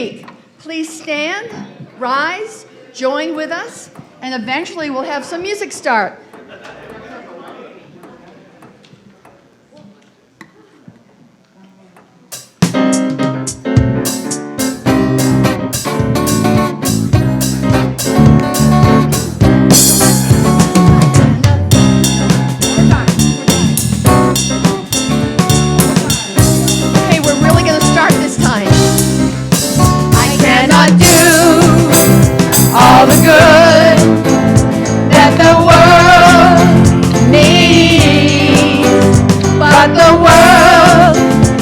Creek. Please stand, rise, join with us, and eventually we'll have some music start. All the good that the world needs, but the world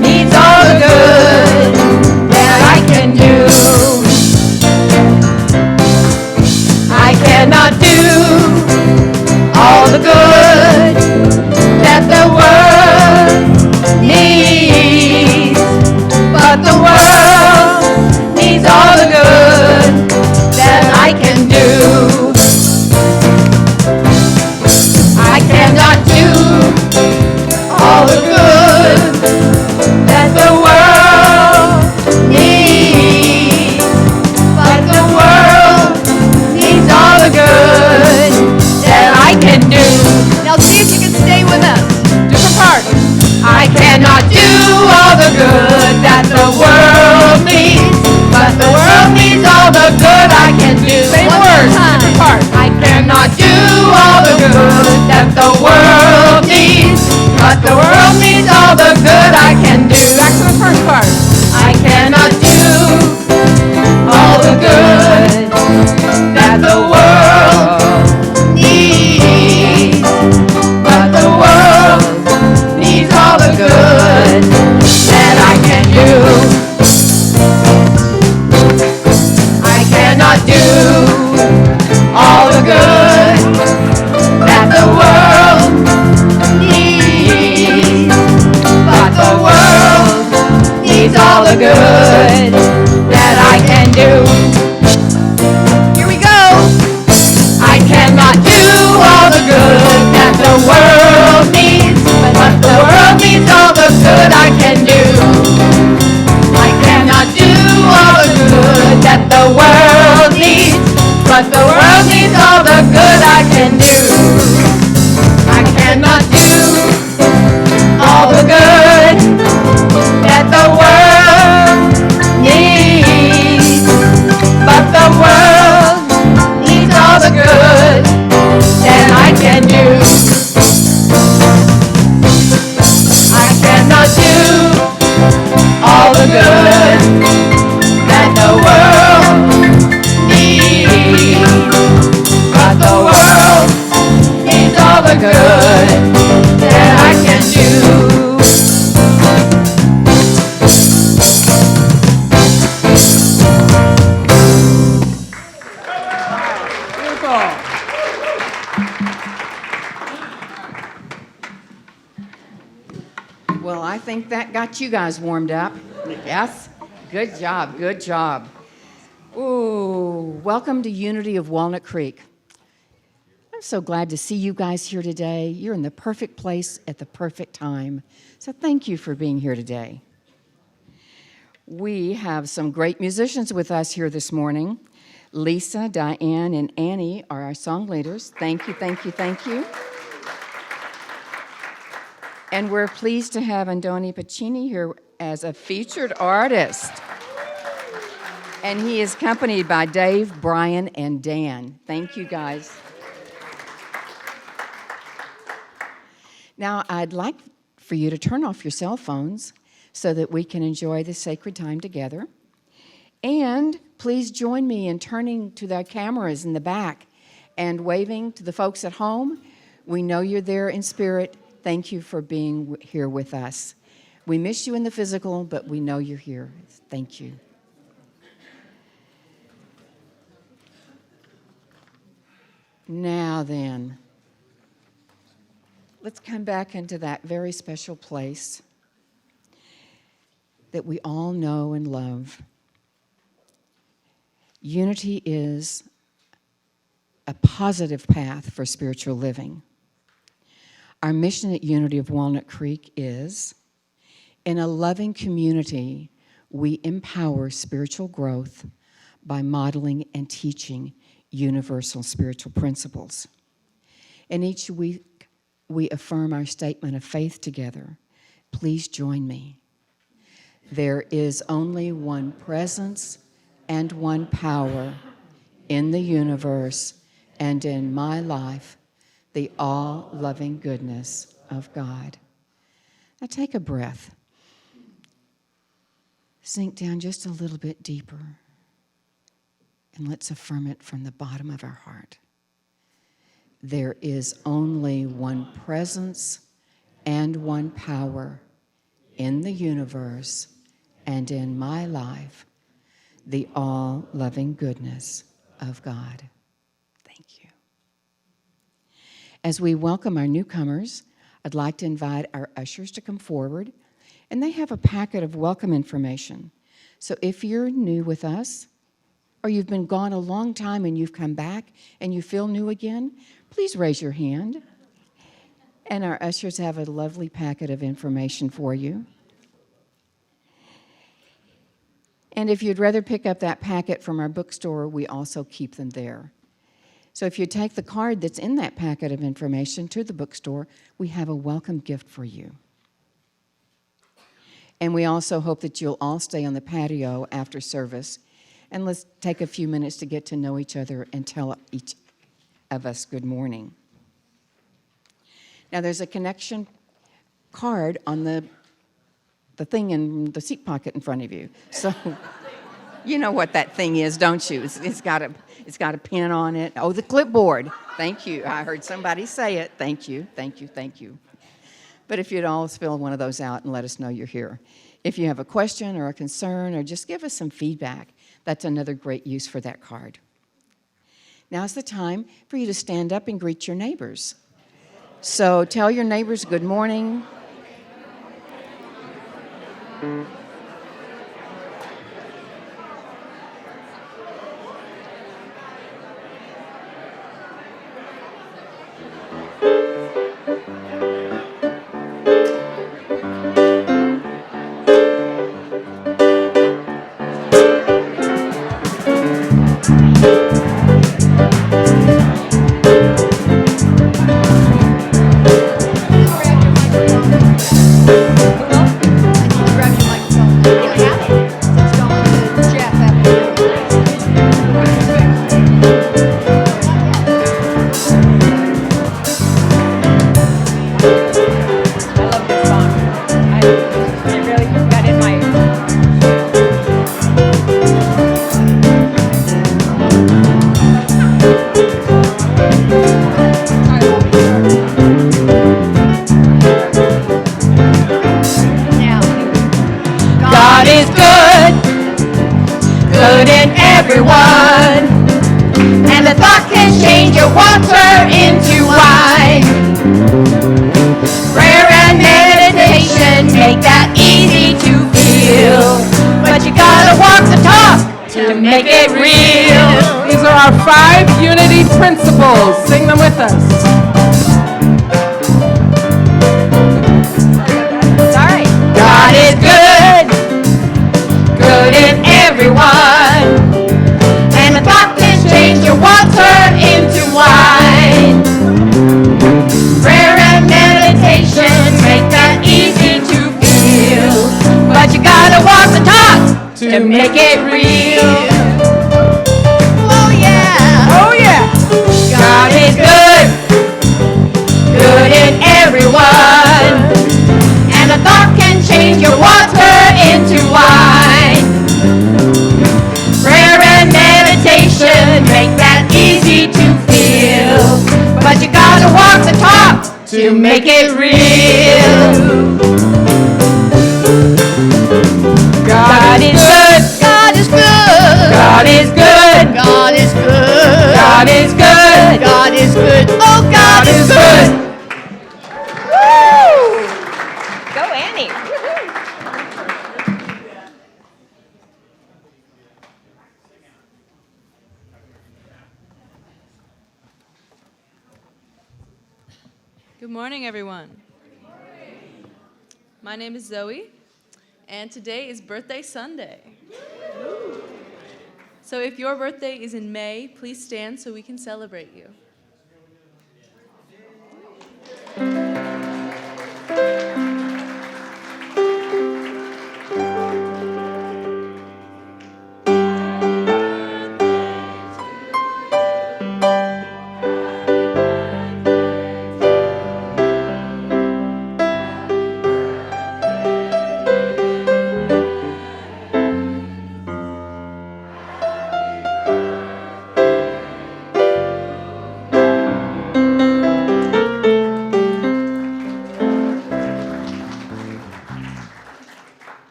needs all the good that I can do. I cannot do all the good that the world needs, but the world needs all the good I can do. I cannot do all the good that the world needs, but the world needs all the good that I can do. Now see if you can stay with us. Different part. I cannot do all the good that the world needs, but the world needs all the good I can do. Same words, different part. I cannot do all the good that the world needs, but the world needs all the good I can do. Back to the first part. I cannot do all the good that the world needs, but the world needs all the good that I can do. I cannot do all the good that the world needs, but the world needs all the good that I can do. Here we go. I cannot do all the good that the world needs, but the world needs all the good I can do. I cannot do all the good that the world needs, but the world needs all the good I can do. I cannot do all the good that the world needs, but the world needs all the good that I can do. I cannot do all the good that the world needs, but the world needs all the good that I can do. Well, I think that got you guys warmed up. Yes? Good job, good job. Ooh, welcome to Unity of Walnut Creek. I'm so glad to see you guys here today. You're in the perfect place at the perfect time. So thank you for being here today. We have some great musicians with us here this morning. Lisa, Diane, and Annie are our song leaders. Thank you, thank you, thank you. And we're pleased to have Andoni Pacini here as a featured artist. And he is accompanied by Dave, Brian, and Dan. Thank you, guys. Now, I'd like for you to turn off your cell phones so that we can enjoy this sacred time together. And please join me in turning to the cameras in the back and waving to the folks at home. We know you're there in spirit. Thank you for being here with us. We miss you in the physical, but we know you're here. Thank you. Now then, let's come back into that very special place that we all know and love. Unity is a positive path for spiritual living. Our mission at Unity of Walnut Creek is, in a loving community, we empower spiritual growth by modeling and teaching universal spiritual principles. And each week, we affirm our statement of faith together. Please join me. There is only one presence and one power in the universe and in my life, the all-loving goodness of God. Now take a breath. Sink down just a little bit deeper, and let's affirm it from the bottom of our heart. There is only one presence and one power in the universe and in my life, the all-loving goodness of God. Thank you. As we welcome our newcomers, I'd like to invite our ushers to come forward, and they have a packet of welcome information. So if you're new with us, or you've been gone a long time and you've come back and you feel new again, please raise your hand. And our ushers have a lovely packet of information for you. And if you'd rather pick up that packet from our bookstore, we also keep them there. So if you take the card that's in that packet of information to the bookstore, we have a welcome gift for you. And we also hope that you'll all stay on the patio after service, and let's take a few minutes to get to know each other and tell each of us good morning. Now there's a connection card on the thing in the seat pocket in front of you. So you know what that thing is, don't you? It's got a pin on it. Oh, the clipboard. Thank you. I heard somebody say it. Thank you, thank you, thank you. But if you'd all fill one of those out and let us know you're here. If you have a question or a concern or just give us some feedback, that's another great use for that card. Now's the time for you to stand up and greet your neighbors. So tell your neighbors good morning. Everyone, and the thought can change your water into wine. Prayer and meditation make that easy to feel, but you gotta walk the talk to make it real. These are our 5 unity principles. Sing them with us. Sorry. God is good, good in everyone. And the thought can change your water into wine. Prayer and meditation make that easy to feel, but you gotta walk the talk to make it real. Oh yeah, Oh yeah. God is good, good in everyone. And the thought can change your water into wine. Prayer and meditation make that easy to feel, but you gotta walk the talk to make it real. God is good, God is good, God is good, God is good, God is good, God is good, oh God is good. Woo! Go Annie. Good morning, everyone. My name is Zoe, And today is Birthday Sunday. So if your birthday is in May, please stand so we can celebrate you.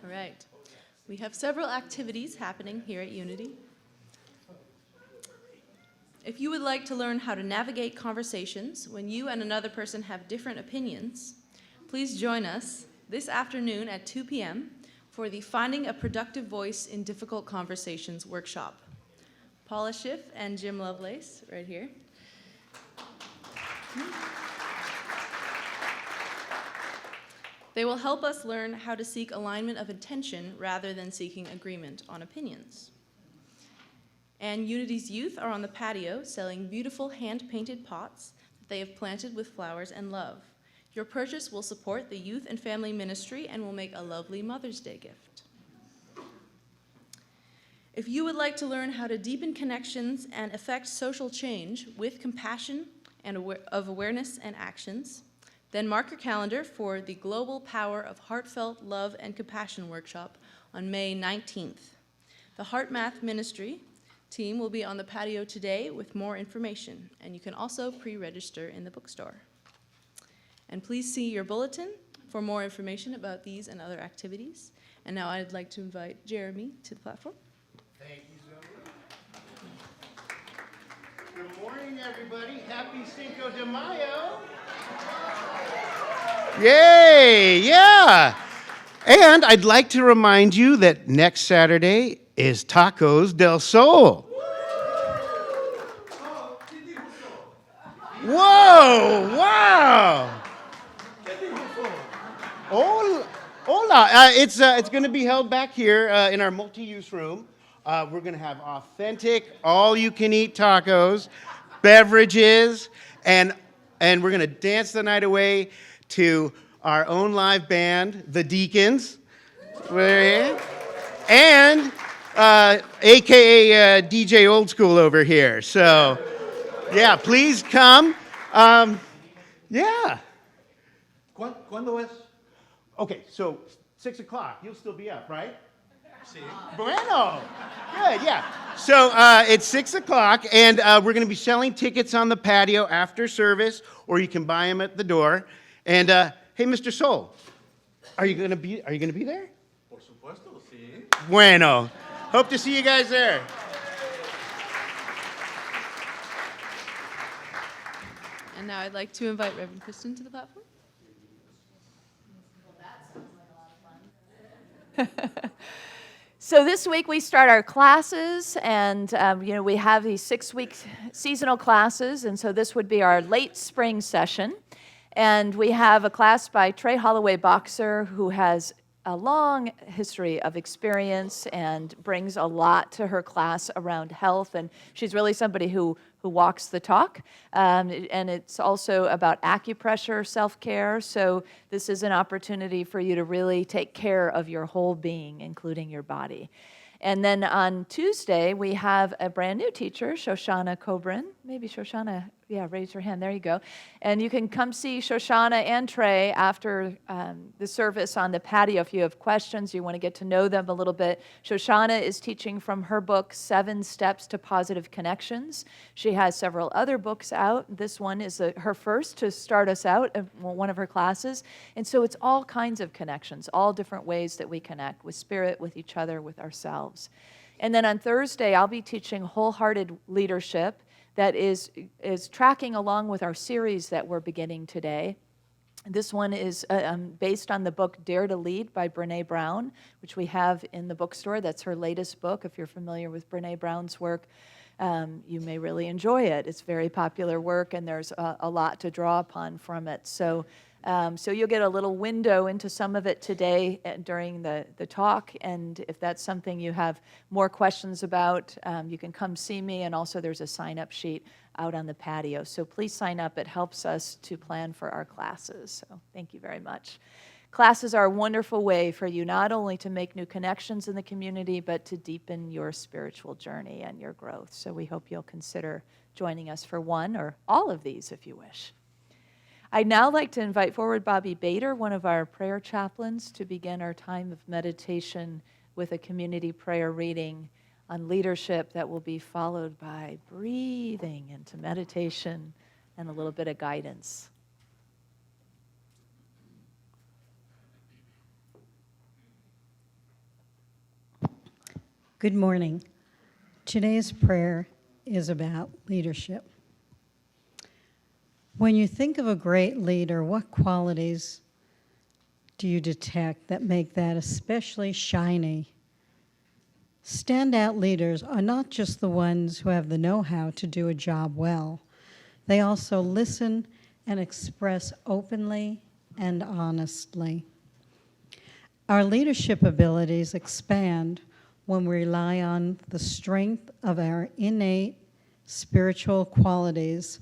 All right. We have several activities happening here at Unity. If you would like to learn how to navigate conversations when you and another person have different opinions, please join us this afternoon at 2 p.m. for the Finding a Productive Voice in Difficult Conversations workshop. Paula Schiff and Jim Lovelace, right here. They will help us learn how to seek alignment of intention rather than seeking agreement on opinions. And Unity's youth are on the patio selling beautiful hand-painted pots that they have planted with flowers and love. Your purchase will support the youth and family ministry and will make a lovely Mother's Day gift. If you would like to learn how to deepen connections and affect social change with compassion and of awareness and actions, then mark your calendar for the Global Power of Heartfelt Love and Compassion workshop on May 19th. The Heart Math Ministry team will be on the patio today with more information, and you can also pre-register in the bookstore. And please see your bulletin for more information about these and other activities. And now I'd like to invite Jeremy to the platform. Thank you, Zoe. Good morning, everybody. Happy Cinco de Mayo. Yay, yeah. And I'd like to remind you that next Saturday is Tacos del Sol. Whoa, wow. Hola. It's going to be held back here in our multi-use room. We're going to have authentic, all-you-can-eat tacos, beverages, and we're going to dance the night away to our own live band, the Deacons, and AKA DJ Old School over here. So, yeah, please come. Yeah. ¿Cuándo es? Okay, so 6 o'clock. You'll still be up, right? Sí. Bueno. Good, yeah. So it's 6 o'clock, and we're going to be selling tickets on the patio after service, or you can buy them at the door. And hey, Mr. Soul, are you going to be there? Por supuesto, sí. Bueno. Hope to see you guys there. And now I'd like to invite Reverend Kristen to the platform. So this week we start our classes, and we have these 6-week seasonal classes, and so this would be our late spring session. And we have a class by Trey Holloway Boxer, who has a long history of experience and brings a lot to her class around health, and she's really somebody who walks the talk. And it's also about acupressure, self-care, so this is an opportunity for you to really take care of your whole being, including your body. And then on Tuesday, we have a brand new teacher, Shoshana Cobran. Maybe Shoshana, yeah, raise your hand. There you go. And you can come see Shoshana and Trey after the service on the patio if you have questions, you want to get to know them a little bit. Shoshana is teaching from her book, 7 Steps to Positive Connections. She has several other books out. This one is her first to start us out, one of her classes. And so it's all kinds of connections, all different ways that we connect with spirit, with each other, with ourselves. And then on Thursday, I'll be teaching Wholehearted Leadership that is tracking along with our series that we're beginning today. This one is based on the book Dare to Lead by Brené Brown, which we have in the bookstore. That's her latest book. If you're familiar with Brené Brown's work, you may really enjoy it. It's very popular work, and there's a lot to draw upon from it. So So you'll get a little window into some of it today during the talk, and if that's something you have more questions about, you can come see me, and also there's a sign-up sheet out on the patio. So please sign up. It helps us to plan for our classes. So thank you very much. Classes are a wonderful way for you not only to make new connections in the community, but to deepen your spiritual journey and your growth. So we hope you'll consider joining us for one or all of these if you wish. I'd now like to invite forward Bobby Bader, one of our prayer chaplains, to begin our time of meditation with a community prayer reading on leadership that will be followed by breathing into meditation and a little bit of guidance. Good morning. Today's prayer is about leadership. When you think of a great leader, what qualities do you detect that make that especially shiny? Standout leaders are not just the ones who have the know-how to do a job well. They also listen and express openly and honestly. Our leadership abilities expand when we rely on the strength of our innate spiritual qualities,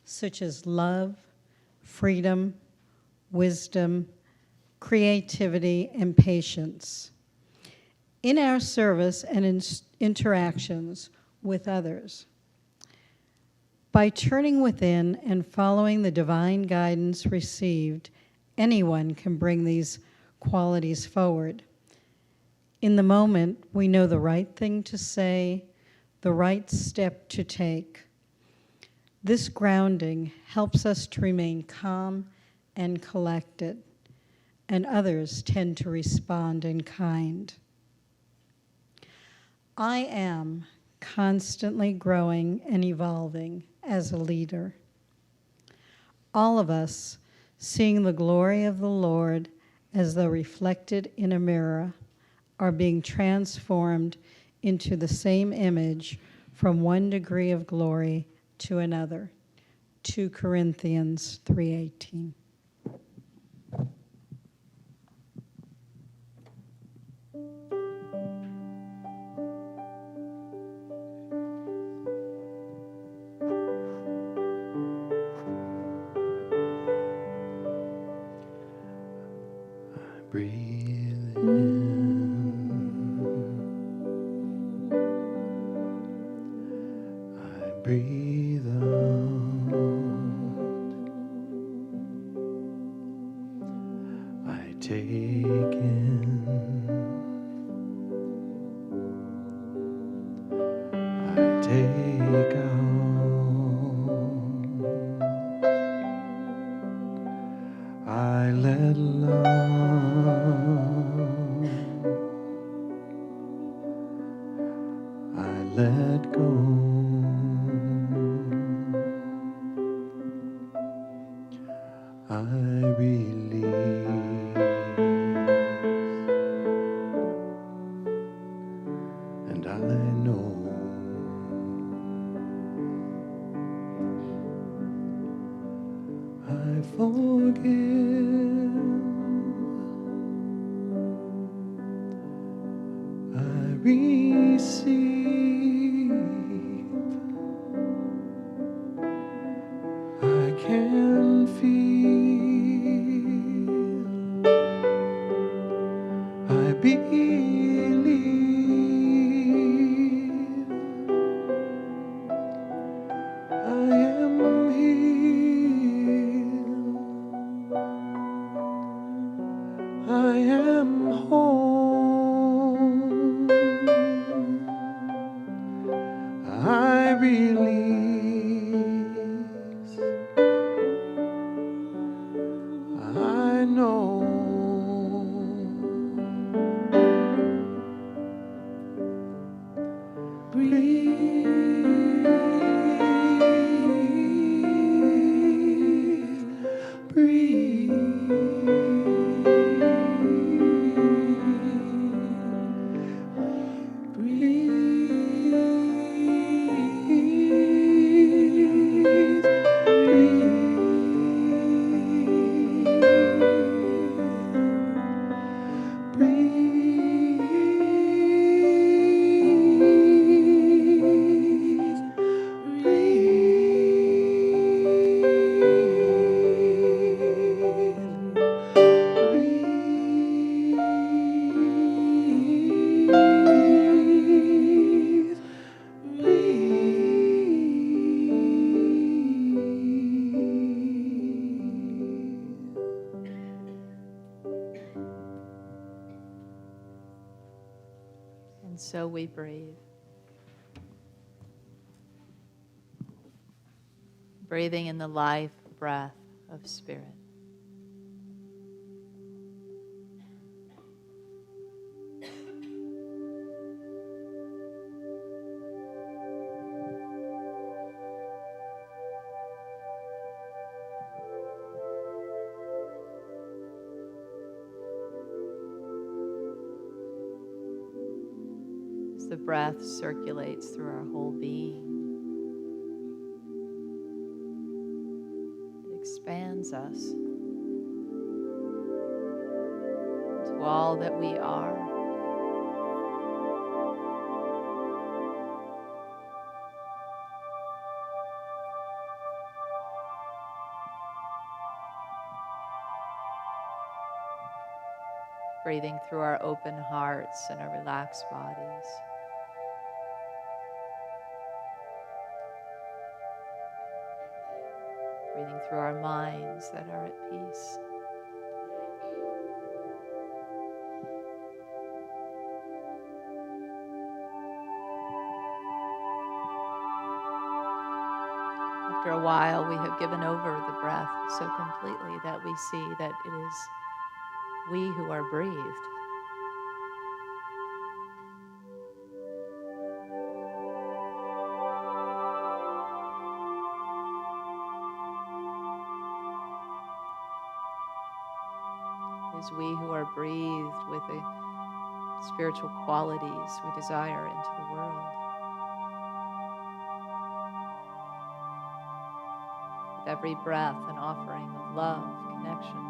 such as love, freedom, wisdom, creativity, and patience, in our service and in interactions with others. By turning within and following the divine guidance received, anyone can bring these qualities forward. In the moment, we know the right thing to say, the right step to take. This grounding helps us to remain calm and collected, and others tend to respond in kind. I am constantly growing and evolving as a leader. All of us, seeing the glory of the Lord as though reflected in a mirror, are being transformed into the same image from one degree of glory to another. 2 Corinthians 3:18. Breathe in, I breathe out, I take in, I take out, I let love, I let go, I release, and I know I forgive, I receive, I can feel, I believe, I am healed, I am whole, I release, So we breathe. Breathing in the life breath of Spirit. As the breath circulates through our whole being, it expands us into all that we are. Breathing through our open hearts and our relaxed bodies. Breathing through our minds that are at peace. After a while, we have given over the breath so completely that we see that it is we who are breathed. It is we who are breathed with the spiritual qualities we desire into the world. With every breath, an offering of love, connection.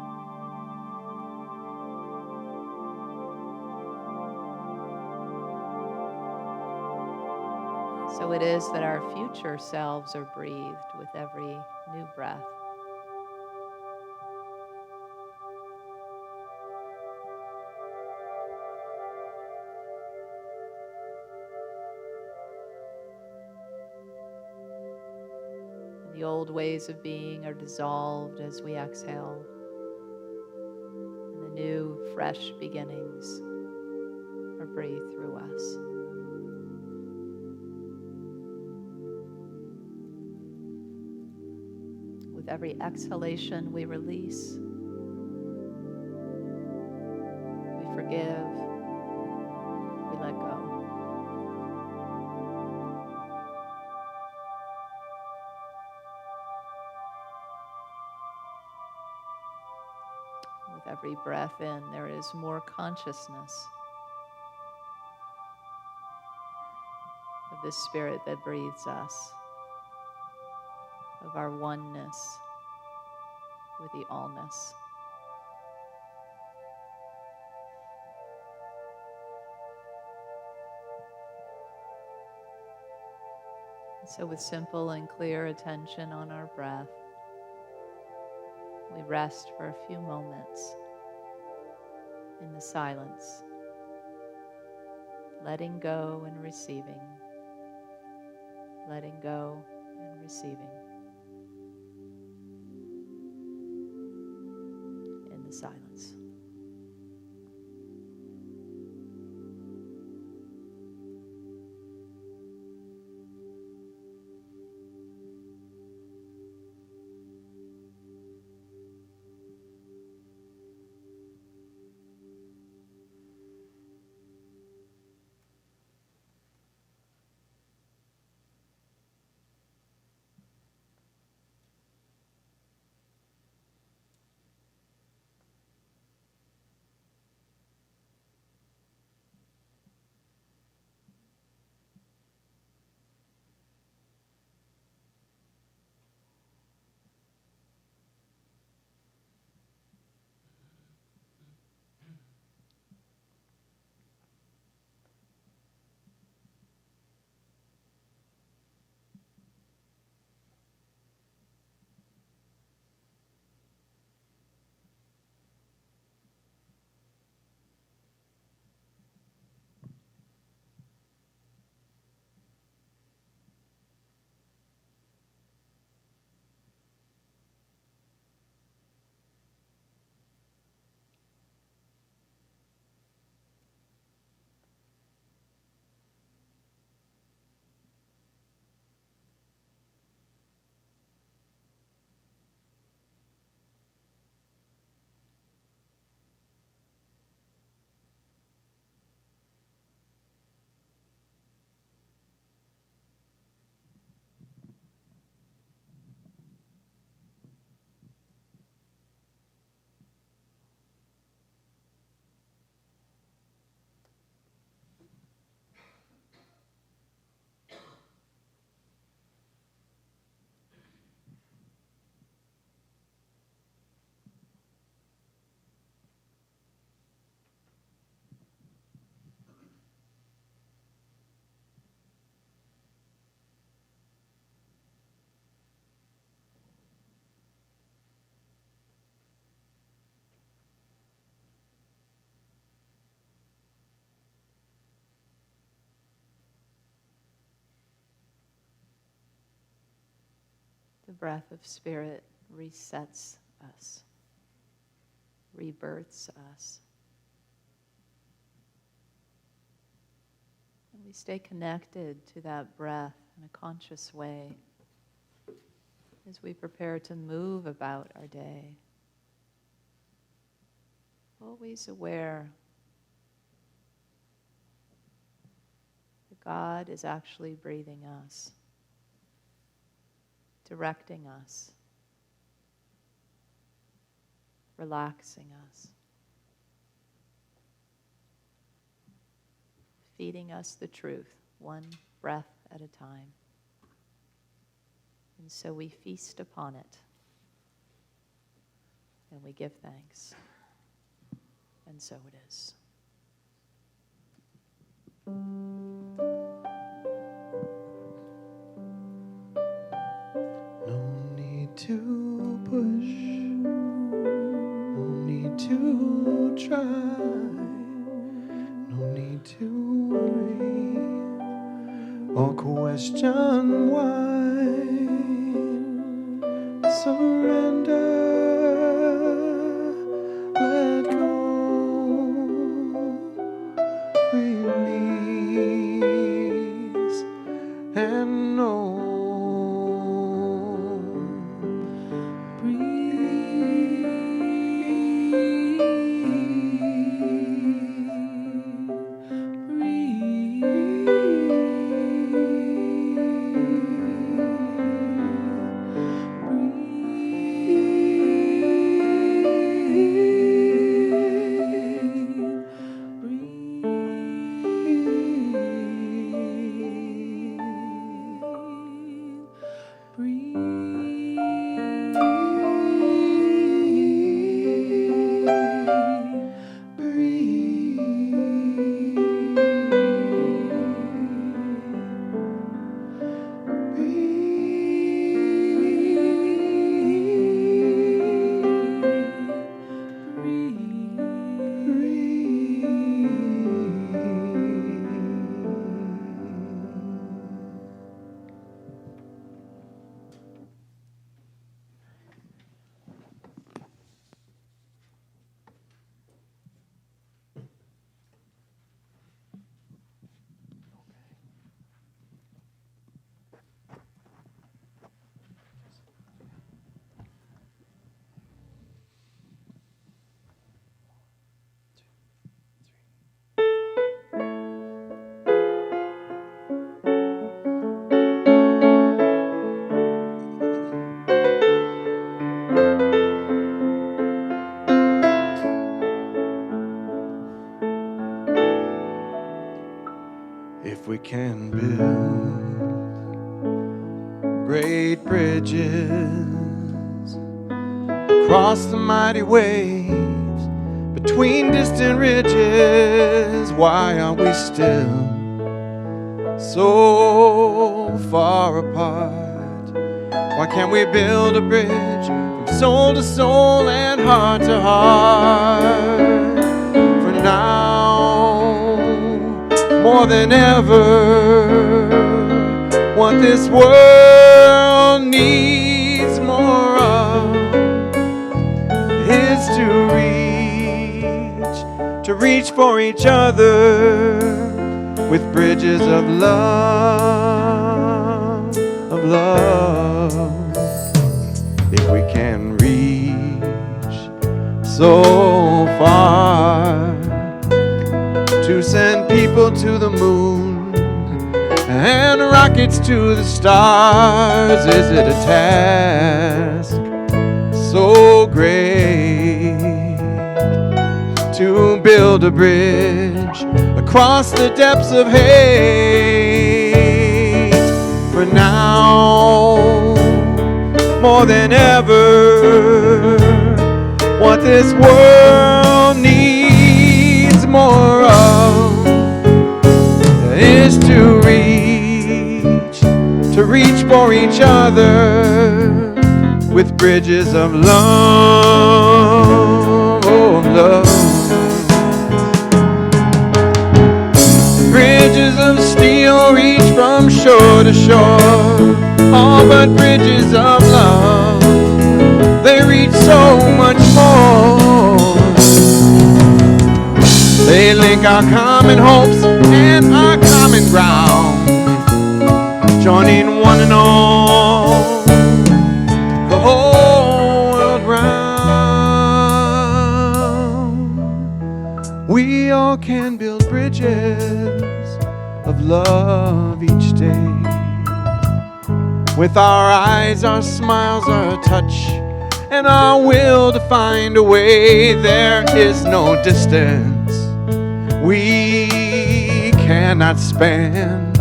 So it is that our future selves are breathed with every new breath. And the old ways of being are dissolved as we exhale. And the new, fresh beginnings are breathed through us. With every exhalation, we release. We forgive. We let go. With every breath in, there is more consciousness of the Spirit that breathes us, of our oneness with the allness. And so with simple and clear attention on our breath, we rest for a few moments in the silence, letting go and receiving, letting go and receiving in the silence. The breath of spirit resets us, rebirths us. And we stay connected to that breath in a conscious way as we prepare to move about our day. Always aware that God is actually breathing us, directing us, relaxing us, feeding us the truth, one breath at a time. And so we feast upon it, and we give thanks. And so it is. No need to push, no need to try, no need to worry or question why. Surrender, let go, release, and know. If we can build great bridges across the mighty waves between distant ridges, why are we still so far apart? Why can't we build a bridge from soul to soul and heart to heart? For now, more than ever, what this world needs more of is to reach for each other with bridges of love, of love. If we can reach so far to send people to the moon and rockets to the stars, is it a task so great to build a bridge across the depths of hate? For now, more than ever, what this world needs more of is to reach for each other with bridges of love, oh love. Bridges of steel reach from shore to shore, all but bridges of love. make our common hopes and our common ground, joining one and all, the whole world round. We all can build bridges of love each day, with our eyes, our smiles, our touch, and our will to find a way. There is no distance we cannot span.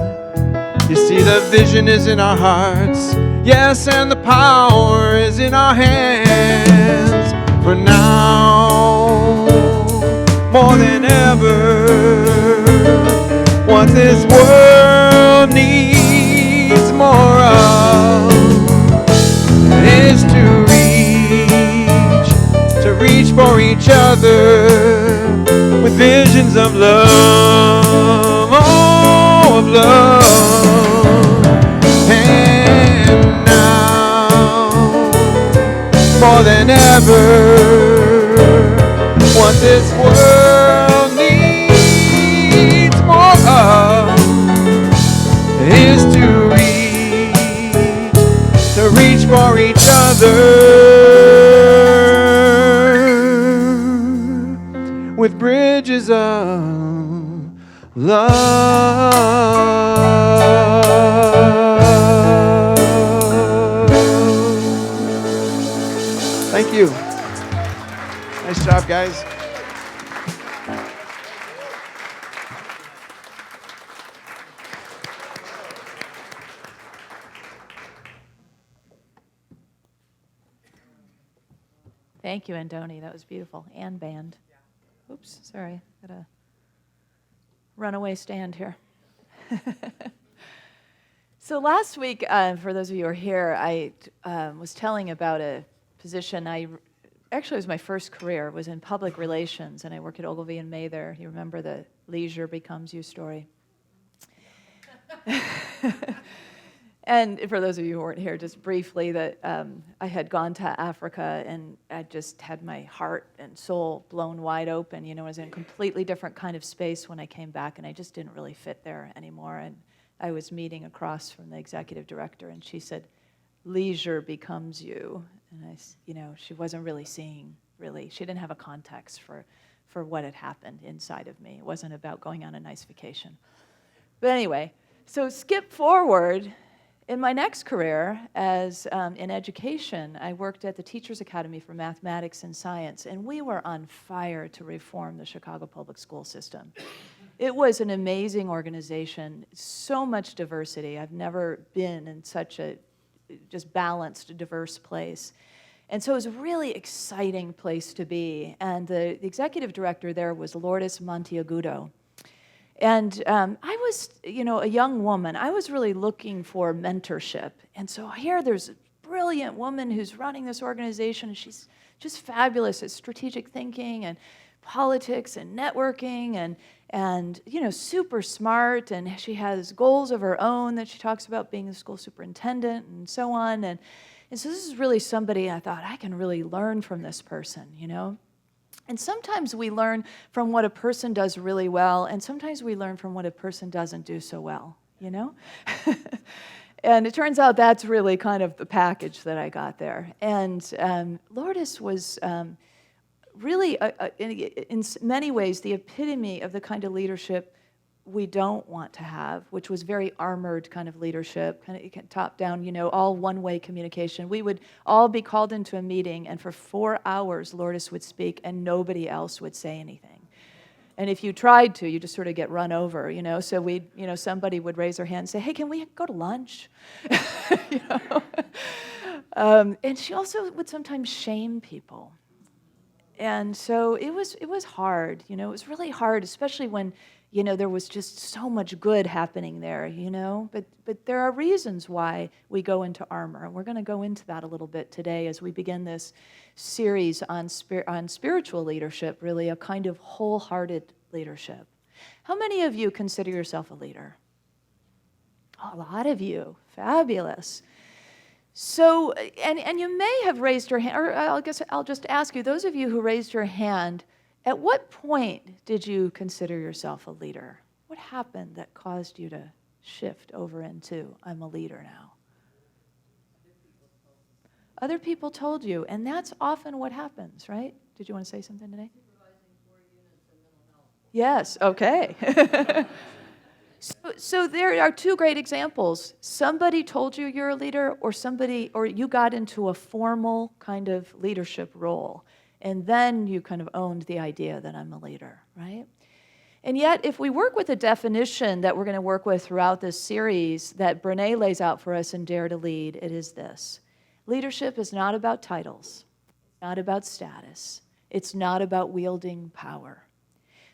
You see, the vision is in our hearts, yes, and the power is in our hands. For now, more than ever, what this world needs more of is to reach for each other with visions of love, oh, of love. And now, more than ever, what this world needs more of is to reach for each other with bridges of love. Thank you. Nice job, guys. Thank you, Andoni. That was beautiful. And band. Oops, sorry. Got a runaway stand here. So last week, for those of you who are here, I was telling about a position actually it was my first career, was in public relations, and I worked at Ogilvy and Mather. You remember the leisure becomes you story. And for those of you who weren't here, just briefly, that I had gone to Africa, and I just had my heart and soul blown wide open. You know, I was in a completely different kind of space when I came back, and I just didn't really fit there anymore. And I was meeting across from the executive director, and she said, "Leisure becomes you." And she wasn't really seeing, she didn't have a context for what had happened inside of me. It wasn't about going on a nice vacation. But anyway, so skip forward. In my next career, as in education, I worked at the Teachers Academy for Mathematics and Science, and we were on fire to reform the Chicago public school system. It was an amazing organization, so much diversity. I've never been in such a just balanced, diverse place. And so it was a really exciting place to be. And the executive director there was Lourdes Monteagudo. And I was, a young woman. I was really looking for mentorship. And so here there's a brilliant woman who's running this organization, and she's just fabulous at strategic thinking and politics and networking and super smart. And she has goals of her own that she talks about, being the school superintendent and so on. And so this is really somebody I thought, I can really learn from this person, And sometimes we learn from what a person does really well, and sometimes we learn from what a person doesn't do so well, And it turns out that's really kind of the package that I got there. And Lourdes was really, in many ways, the epitome of the kind of leadership we don't want to have, which was very armored kind of leadership, kind of top-down, all one-way communication. We would all be called into a meeting, and for 4 hours, Lourdes would speak, and nobody else would say anything. And if you tried to, you just sort of get run over, So somebody would raise their hand and say, "Hey, can we go to lunch?" And she also would sometimes shame people. And so it was hard, it was really hard, especially when, there was just so much good happening there, But there are reasons why we go into armor, and we're going to go into that a little bit today as we begin this series on spiritual leadership, really a kind of wholehearted leadership. How many of you consider yourself a leader? A lot of you. Fabulous. So, and you may have raised your hand, or I guess I'll just ask you, those of you who raised your hand At what point did you consider yourself a leader? What happened that caused you to shift over into, I'm a leader now? Other people told you, and that's often what happens, right? Did you want to say something today? Yes, okay. So there are two great examples. Somebody told you you're a leader, or you got into a formal kind of leadership role, and then you kind of owned the idea that I'm a leader, right? And yet, if we work with a definition that we're going to work with throughout this series that Brene lays out for us in Dare to Lead, it is this. Leadership is not about titles. It's not about status. It's not about wielding power.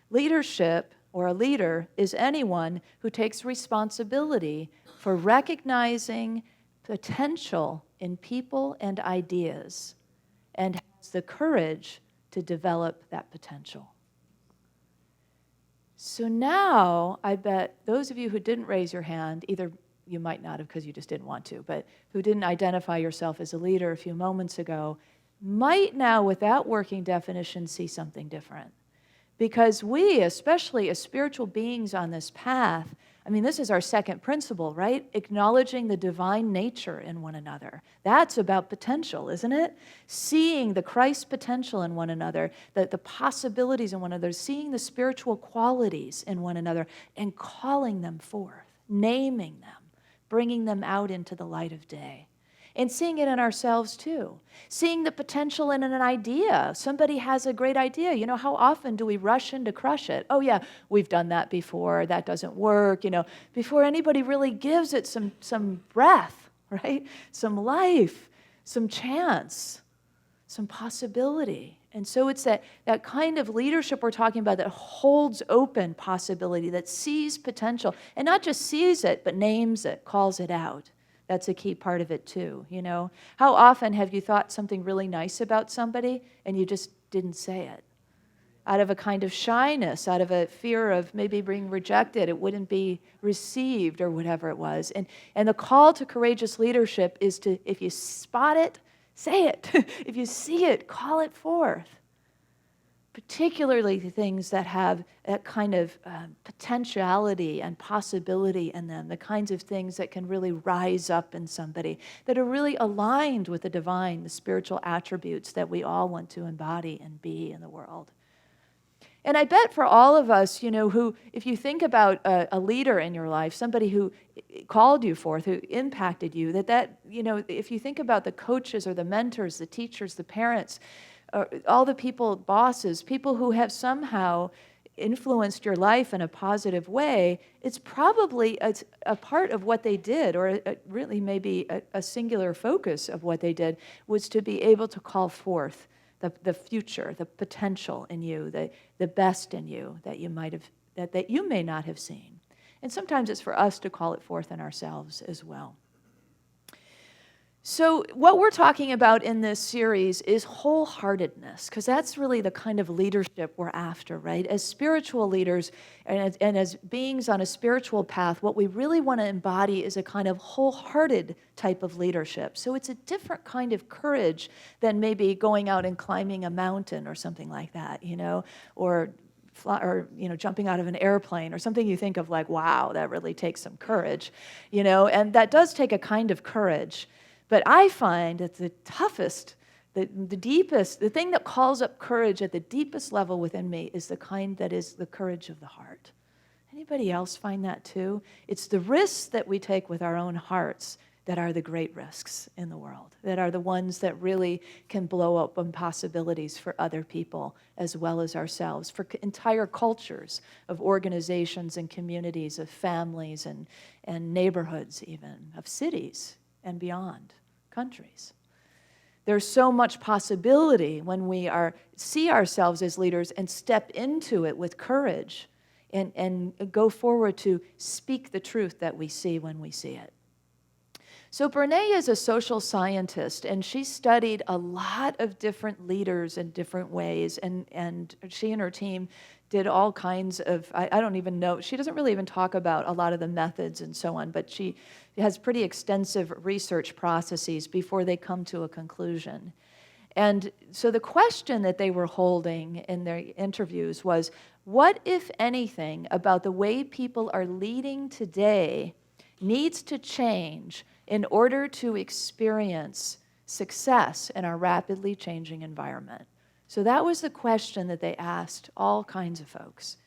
Leadership, or a leader, is anyone who takes responsibility for recognizing potential in people and ideas and has the courage to develop that potential. So now, I bet those of you who didn't raise your hand, either you might not have because you just didn't want to, but who didn't identify yourself as a leader a few moments ago, might now, with that working definition, see something different. Because we, especially as spiritual beings on this path, I mean, this is our second principle, right? Acknowledging the divine nature in one another. That's about potential, isn't it? Seeing the Christ potential in one another, the possibilities in one another, seeing the spiritual qualities in one another, and calling them forth, naming them, bringing them out into the light of day. And seeing it in ourselves too. Seeing the potential in an idea. Somebody has a great idea. You know, how often do we rush in to crush it? Oh yeah, we've done that before. That doesn't work. You know, before anybody really gives it some breath, right? Some life, some chance, some possibility. And so it's that kind of leadership we're talking about that holds open possibility, that sees potential, and not just sees it, but names it, calls it out. That's a key part of it too, you know. How often have you thought something really nice about somebody and you just didn't say it? Out of a kind of shyness, out of a fear of maybe being rejected, it wouldn't be received or whatever it was. And the call to courageous leadership is to, if you spot it, say it. If you see it, call it forth. Particularly the things that have that kind of potentiality and possibility in them, the kinds of things that can really rise up in somebody, that are really aligned with the divine, the spiritual attributes that we all want to embody and be in the world. And I bet for all of us, you know, who, if you think about a leader in your life, somebody who called you forth, who impacted you, that, you know, if you think about the coaches or the mentors, the teachers, the parents, all the people, bosses, people who have somehow influenced your life in a positive way, it's probably a part of what they did, or really maybe a singular focus of what they did, was to be able to call forth the future, the potential in you, the best in you that you might have, that you may not have seen. And sometimes it's for us to call it forth in ourselves as well. So what we're talking about in this series is wholeheartedness, because that's really the kind of leadership we're after, right? As spiritual leaders and as beings on a spiritual path, what we really want to embody is a kind of wholehearted type of leadership. So it's a different kind of courage than maybe going out and climbing a mountain or something like that, you know, or you know, jumping out of an airplane or something you think of like, wow, that really takes some courage, you know, and that does take a kind of courage. But I find that the toughest, the deepest, the thing that calls up courage at the deepest level within me is the kind that is the courage of the heart. Anybody else find that too? It's the risks that we take with our own hearts that are the great risks in the world, that are the ones that really can blow open possibilities for other people as well as ourselves, for entire cultures of organizations and communities, of families and neighborhoods even, of cities and beyond, countries. There's so much possibility when we see ourselves as leaders and step into it with courage and go forward to speak the truth that we see when we see it. So Brene is a social scientist, and she studied a lot of different leaders in different ways, and she and her team did all kinds of, I don't even know, she doesn't really even talk about a lot of the methods and so on, but she has pretty extensive research processes before they come to a conclusion. And so the question that they were holding in their interviews was, what, if anything, about the way people are leading today needs to change in order to experience success in our rapidly changing environment? So that was the question that they asked all kinds of folks,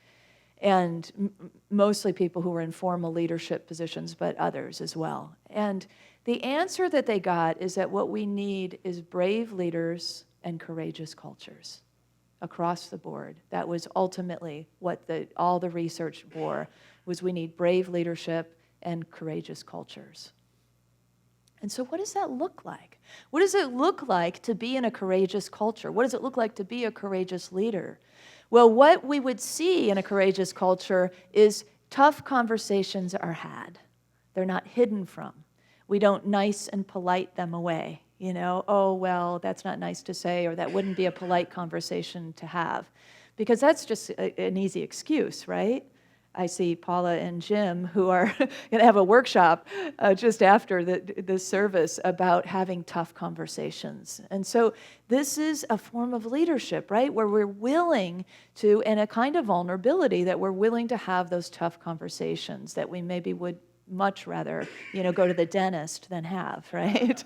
and mostly people who were in formal leadership positions, but others as well. And the answer that they got is that what we need is brave leaders and courageous cultures across the board. That was ultimately what all the research bore, was we need brave leadership and courageous cultures. And so what does that look like? What does it look like to be in a courageous culture? What does it look like to be a courageous leader? Well, what we would see in a courageous culture is tough conversations are had. They're not hidden from. We don't nice and polite them away. You know, oh, well, that's not nice to say, or that wouldn't be a polite conversation to have. Because that's just an easy excuse, right? I see Paula and Jim, who are going to have a workshop just after the service about having tough conversations. And so this is a form of leadership, right? Where we're willing to, and a kind of vulnerability, that we're willing to have those tough conversations that we maybe would much rather, go to the dentist than have, right?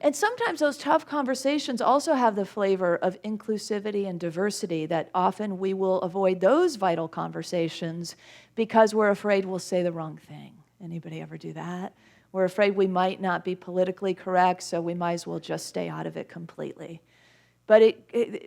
And sometimes those tough conversations also have the flavor of inclusivity and diversity, that often we will avoid those vital conversations because we're afraid we'll say the wrong thing. Anybody ever do that? We're afraid we might not be politically correct, so we might as well just stay out of it completely. But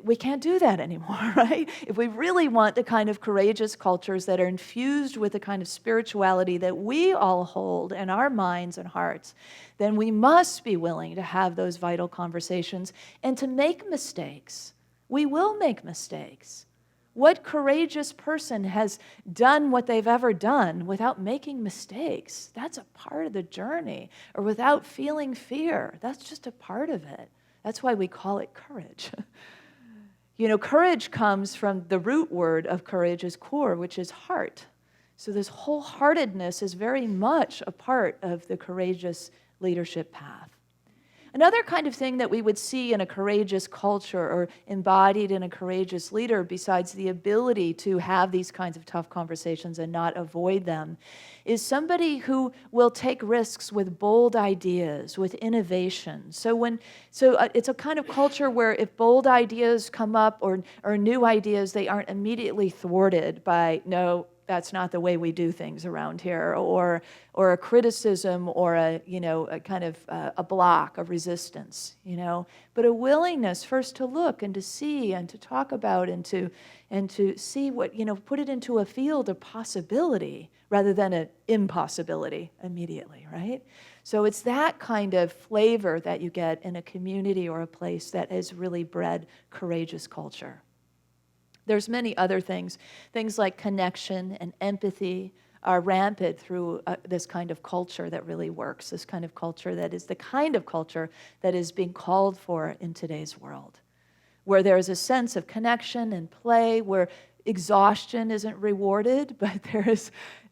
we can't do that anymore, right? If we really want the kind of courageous cultures that are infused with the kind of spirituality that we all hold in our minds and hearts, then we must be willing to have those vital conversations and to make mistakes. We will make mistakes. What courageous person has done what they've ever done without making mistakes? That's a part of the journey. Or without feeling fear. That's just a part of it. That's why we call it courage. Courage comes from the root word of courage is core, which is heart. So this wholeheartedness is very much a part of the courageous leadership path. Another kind of thing that we would see in a courageous culture or embodied in a courageous leader, besides the ability to have these kinds of tough conversations and not avoid them, is somebody who will take risks with bold ideas, with innovation. So it's a kind of culture where if bold ideas come up or new ideas, they aren't immediately thwarted by, no, that's not the way we do things around here, or a criticism, or a kind of a block, a resistance, but a willingness first to look and to see and to talk about and to see what, put it into a field of possibility rather than an impossibility immediately, right? So it's that kind of flavor that you get in a community or a place that has really bred courageous culture. There's many other things. Things like connection and empathy are rampant through this kind of culture that really works, this kind of culture that is the kind of culture that is being called for in today's world, where there is a sense of connection and play, where exhaustion isn't rewarded, but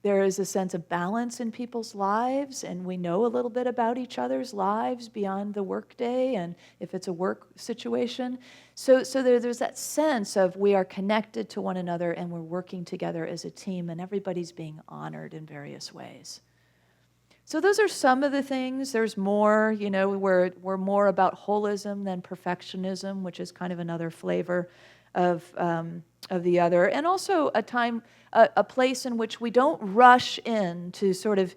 there is a sense of balance in people's lives, and we know a little bit about each other's lives beyond the workday, and if it's a work situation. So there's that sense of we are connected to one another and we're working together as a team, and everybody's being honored in various ways. So those are some of the things. There's more, we're more about holism than perfectionism, which is kind of another flavor of the other, and also a place in which we don't rush in to sort of,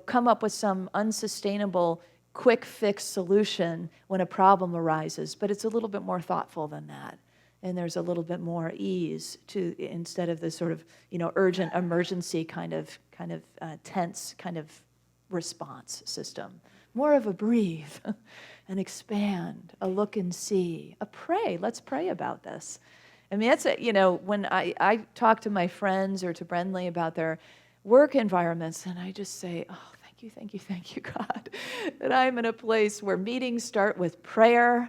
come up with some unsustainable quick fix solution when a problem arises, but it's a little bit more thoughtful than that. And there's a little bit more ease to, instead of the sort of, urgent emergency kind of tense kind of response system. More of a breathe, an expand, a look and see, a pray. Let's pray about this. I mean, that's when I talk to my friends or to Brenly about their work environments, and I just say, oh, thank you, God, that I'm in a place where meetings start with prayer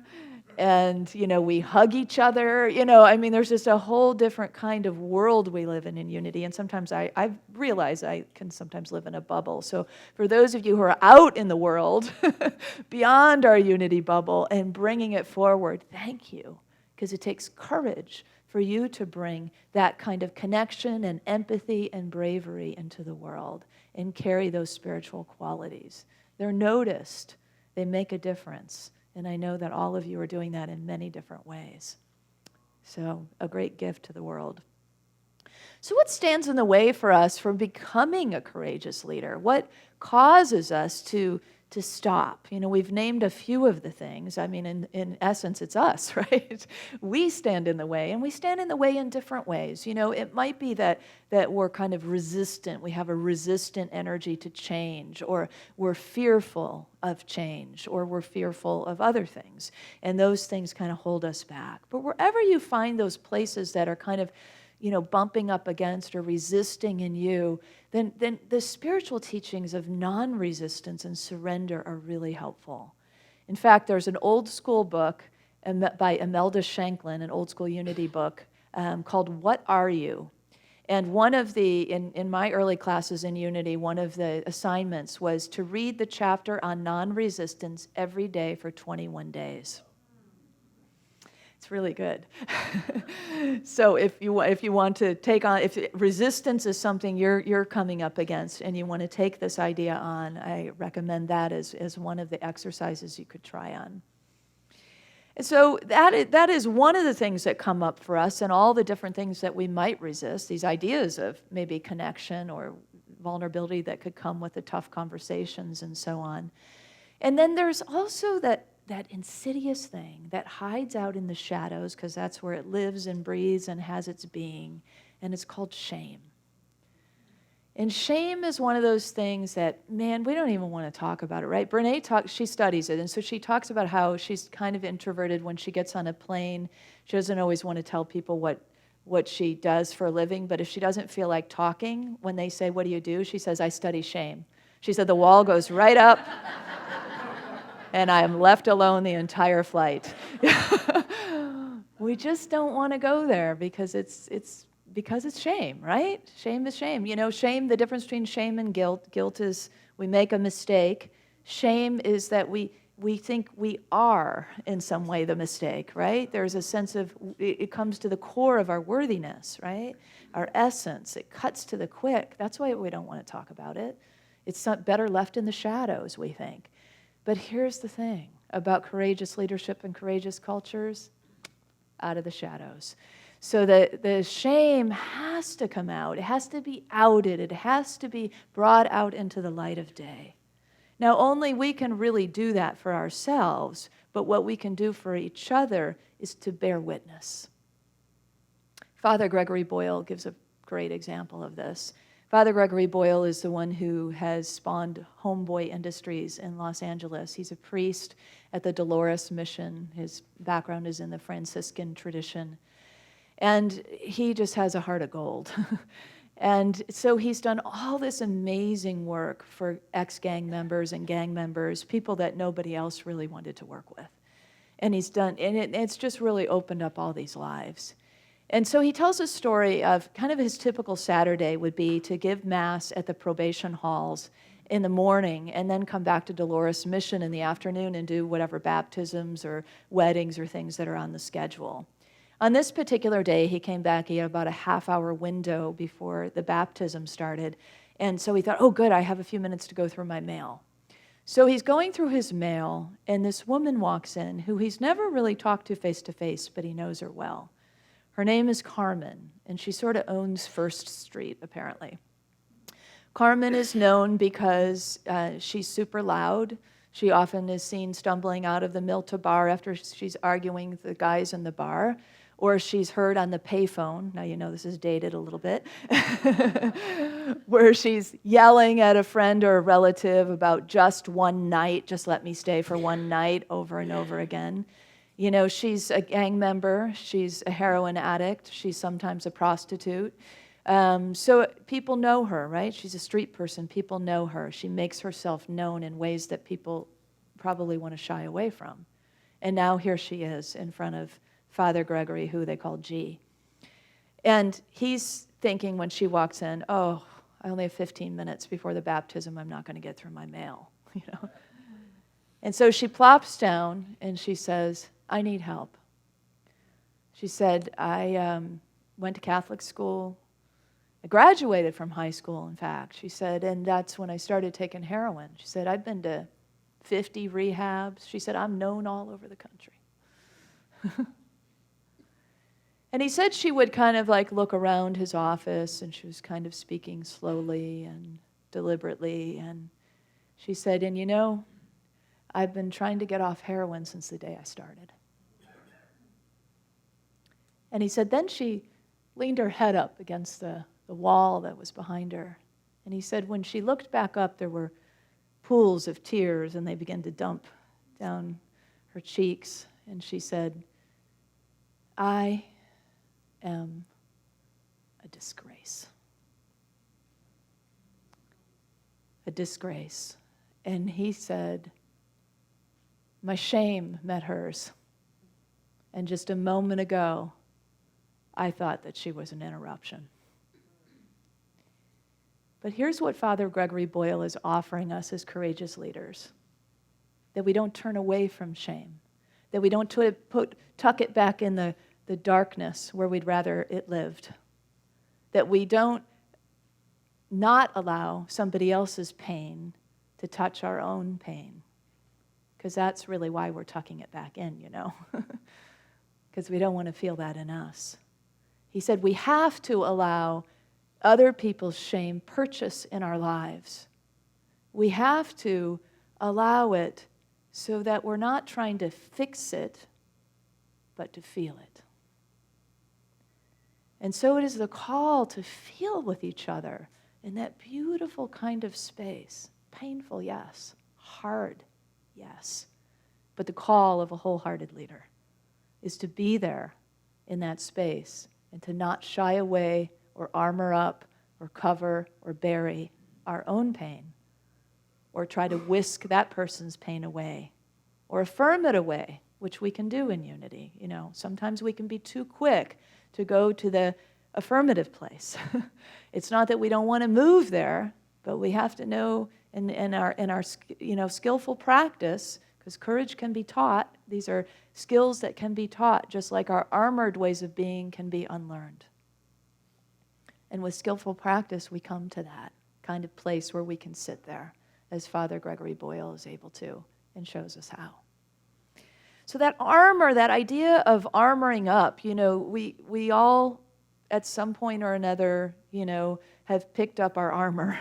And, we hug each other. I mean, there's just a whole different kind of world we live in Unity. And sometimes I realize I can sometimes live in a bubble. So for those of you who are out in the world, beyond our Unity bubble and bringing it forward, thank you. Because it takes courage for you to bring that kind of connection and empathy and bravery into the world and carry those spiritual qualities. They're noticed. They make a difference. And I know that all of you are doing that in many different ways. So, a great gift to the world. So what stands in the way for us from becoming a courageous leader? What causes us to stop? We've named a few of the things. I mean, in essence, it's us, right? We stand in the way, and we stand in the way in different ways. It might be that we're kind of resistant. We have a resistant energy to change, or we're fearful of change, or we're fearful of other things. And those things kind of hold us back. But wherever you find those places that are kind of bumping up against or resisting in you, then the spiritual teachings of non-resistance and surrender are really helpful. In fact, there's an old school book by Imelda Shanklin, an old school Unity book, called What Are You? And one of in my early classes in Unity, one of the assignments was to read the chapter on non-resistance every day for 21 days. It's really good. So if you want to take on, if resistance is something you're coming up against and you want to take this idea on, I recommend that as one of the exercises you could try on. And so that is one of the things that come up for us, and all the different things that we might resist, these ideas of maybe connection or vulnerability that could come with the tough conversations and so on. And then there's also that insidious thing that hides out in the shadows, because that's where it lives and breathes and has its being, and it's called shame. And shame is one of those things that, man, we don't even want to talk about it, right? Brene she studies it, and so she talks about how she's kind of introverted when she gets on a plane. She doesn't always want to tell people what she does for a living, but if she doesn't feel like talking, when they say, "What do you do?" she says, "I study shame." She said the wall goes right up, and I am left alone the entire flight. We just don't want to go there because it's shame, right? Shame is shame. Shame, the difference between shame and guilt. Guilt is we make a mistake. Shame is that we think we are in some way the mistake, right? There's a sense of, it comes to the core of our worthiness, right? Our essence. It cuts to the quick. That's why we don't want to talk about it. It's better left in the shadows, we think. But here's the thing about courageous leadership and courageous cultures: out of the shadows. So the shame has to come out. It has to be outed. It has to be brought out into the light of day. Now, only we can really do that for ourselves, but what we can do for each other is to bear witness. Father Gregory Boyle gives a great example of this. Father Gregory Boyle is the one who has spawned Homeboy Industries in Los Angeles. He's a priest at the Dolores Mission. His background is in the Franciscan tradition. And he just has a heart of gold. And so he's done all this amazing work for ex-gang members and gang members, people that nobody else really wanted to work with. And it's just really opened up all these lives. And so he tells a story of kind of his typical Saturday would be to give Mass at the probation halls in the morning and then come back to Dolores Mission in the afternoon and do whatever baptisms or weddings or things that are on the schedule. On this particular day, he came back, he had about a half-hour window before the baptism started, and so he thought, oh good, I have a few minutes to go through my mail. So he's going through his mail, and this woman walks in who he's never really talked to face-to-face, but he knows her well. Her name is Carmen, and she sort of owns First Street, apparently. Carmen is known because she's super loud. She often is seen stumbling out of the Milta bar after she's arguing with the guys in the bar, or she's heard on the payphone, now you know this is dated a little bit, where she's yelling at a friend or a relative about just one night, just let me stay for one night, over and over again. You know, she's a gang member, she's a heroin addict, she's sometimes a prostitute. So people know her, right? She's a street person, people know her. She makes herself known in ways that people probably want to shy away from. And now here she is in front of Father Gregory, who they call G. And he's thinking when she walks in, oh, I only have 15 minutes before the baptism. I'm not going to get through my mail, you know. And so she plops down and she says, I need help. She said, I went to Catholic school. I graduated from high school, in fact. She said, and that's when I started taking heroin. She said, I've been to 50 rehabs. She said, I'm known all over the country. And he said she would kind of like look around his office, and she was kind of speaking slowly and deliberately. And she said, and you know, I've been trying to get off heroin since the day I started. And he said, then she leaned her head up against the wall that was behind her. And he said, when she looked back up, there were pools of tears, and they began to dump down her cheeks. And she said, I am a disgrace. A disgrace. And he said, my shame met hers. And just a moment ago, I thought that she was an interruption. But here's what Father Gregory Boyle is offering us as courageous leaders. That we don't turn away from shame. That we don't tuck it back in the darkness where we'd rather it lived. That we don't not allow somebody else's pain to touch our own pain. Because that's really why we're tucking it back in, you know. Because we don't want to feel that in us. He said we have to allow other people's shame purchase in our lives. We have to allow it so that we're not trying to fix it, but to feel it. And so it is the call to feel with each other in that beautiful kind of space. Painful, yes. Hard, yes. But the call of a wholehearted leader is to be there in that space and to not shy away or armor up or cover or bury our own pain or try to whisk that person's pain away or affirm it away, which we can do in unity. You know, sometimes we can be too quick to go to the affirmative place. It's not that we don't want to move there, but we have to know in our skillful practice, because courage can be taught. These are skills that can be taught, just like our armored ways of being can be unlearned. And with skillful practice, we come to that kind of place where we can sit there, as Father Gregory Boyle is able to, and shows us how. So that armor, that idea of armoring up, you know, we all at some point or another, you know, have picked up our armor.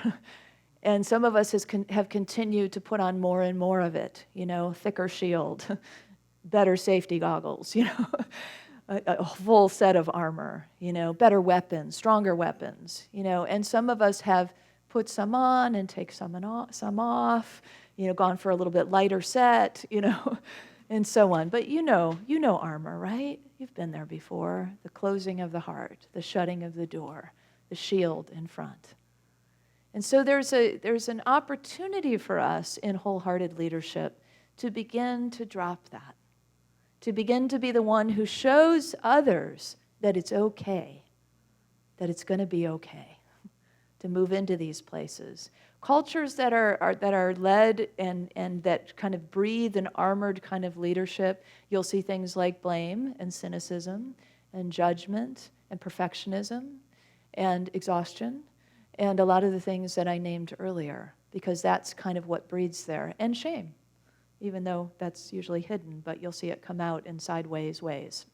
And some of us have continued to put on more and more of it, you know, thicker shield, better safety goggles, you know, a full set of armor, you know, better weapons, stronger weapons, you know. And some of us have put some on and take some off, you know, gone for a little bit lighter set, you know, and so on. But you know armor, right? You've been there before. The closing of the heart, the shutting of the door, the shield in front. And so there's an opportunity for us in wholehearted leadership to begin to drop that, to begin to be the one who shows others that it's okay, that it's going to be okay to move into these places. Cultures that are led and that kind of breathe an armored kind of leadership, you'll see things like blame and cynicism and judgment and perfectionism and exhaustion and a lot of the things that I named earlier, because that's kind of what breeds there. And shame, even though that's usually hidden, but you'll see it come out in sideways ways.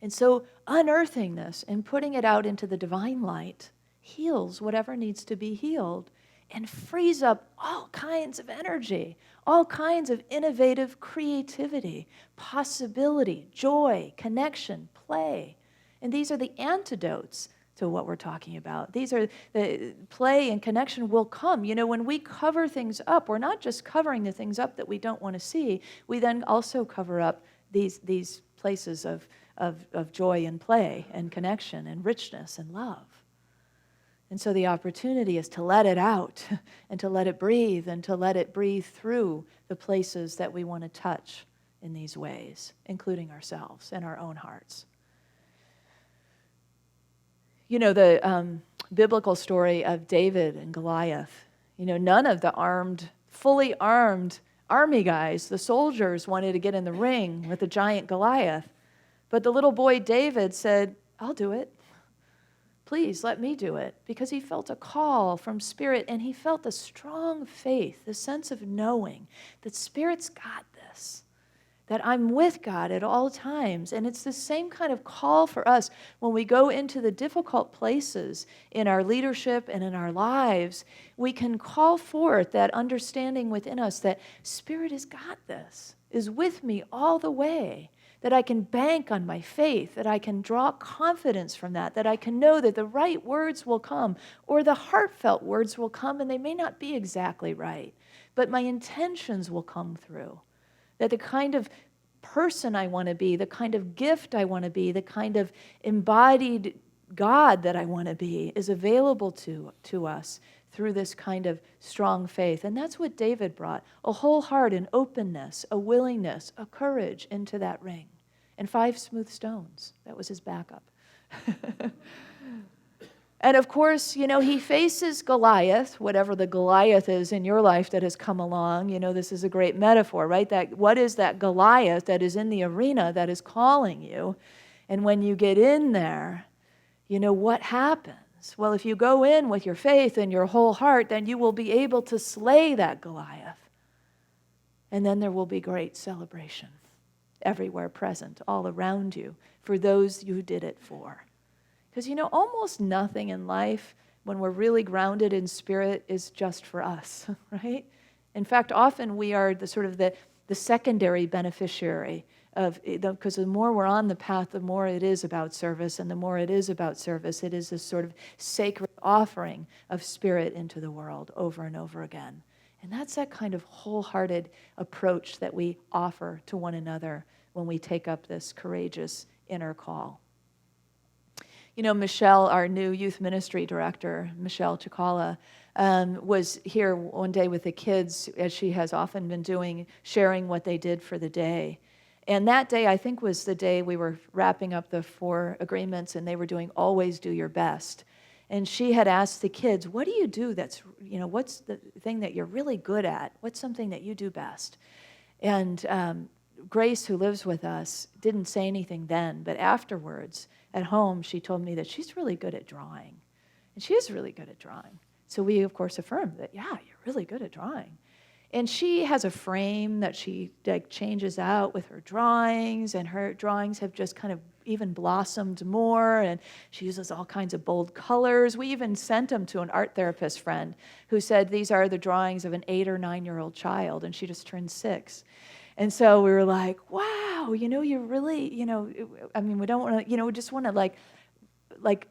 And so unearthing this and putting it out into the divine light heals whatever needs to be healed and frees up all kinds of energy, all kinds of innovative creativity, possibility, joy, connection, play. And these are the antidotes to what we're talking about. These are the play and connection will come. You know, when we cover things up, we're not just covering the things up that we don't want to see. We then also cover up these places of joy and play and connection and richness and love. And so the opportunity is to let it out and to let it breathe and to let it breathe through the places that we want to touch in these ways, including ourselves and our own hearts. You know, the biblical story of David and Goliath, you know, none of the fully armed army guys, the soldiers, wanted to get in the ring with the giant Goliath. But the little boy David said, I'll do it. Please let me do it. Because he felt a call from Spirit, and he felt a strong faith, the sense of knowing that Spirit's got this, that I'm with God at all times. And it's the same kind of call for us when we go into the difficult places in our leadership and in our lives. We can call forth that understanding within us that Spirit has got this, is with me all the way, that I can bank on my faith, that I can draw confidence from that I can know that the right words will come, or the heartfelt words will come, and they may not be exactly right, but my intentions will come through. That the kind of person I want to be, the kind of gift I want to be, the kind of embodied God that I want to be is available to us through this kind of strong faith. And that's what David brought, a whole heart, an openness, a willingness, a courage into that ring. And 5 smooth stones. That was his backup. And of course, you know, he faces Goliath, whatever the Goliath is in your life that has come along. You know, this is a great metaphor, right? That what is that Goliath that is in the arena that is calling you? And when you get in there, you know, what happens? Well, if you go in with your faith and your whole heart, then you will be able to slay that Goliath. And then there will be great celebration everywhere present, all around you, for those you did it for. Because, you know, almost nothing in life, when we're really grounded in Spirit, is just for us, right? In fact, often we are the secondary beneficiary of, because the more we're on the path, the more it is about service, and the more it is about service, it is this sort of sacred offering of Spirit into the world over and over again. And that's that kind of wholehearted approach that we offer to one another when we take up this courageous inner call. You know, Michelle, our new youth ministry director, Michelle Chikala, was here one day with the kids, as she has often been doing, sharing what they did for the day. And that day, I think, was the day we were wrapping up the 4 agreements, and they were doing Always Do Your Best. And she had asked the kids, what do you do that's, you know, what's the thing that you're really good at? What's something that you do best? And Grace, who lives with us, didn't say anything then, but afterwards, at home, she told me that she's really good at drawing. And she is really good at drawing. So we, of course, affirmed that, yeah, you're really good at drawing. And she has a frame that she changes out with her drawings, and her drawings have just kind of even blossomed more, and she uses all kinds of bold colors. We even sent them to an art therapist friend who said these are the drawings of an 8 or 9-year-old child, and she just turned 6. And so we were like, wow, you know, you really, you know, I mean, we don't want to, you know, we just want to like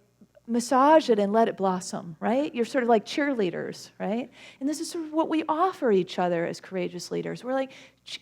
massage it and let it blossom, right? You're sort of like cheerleaders, right? And this is sort of what we offer each other as courageous leaders. We're like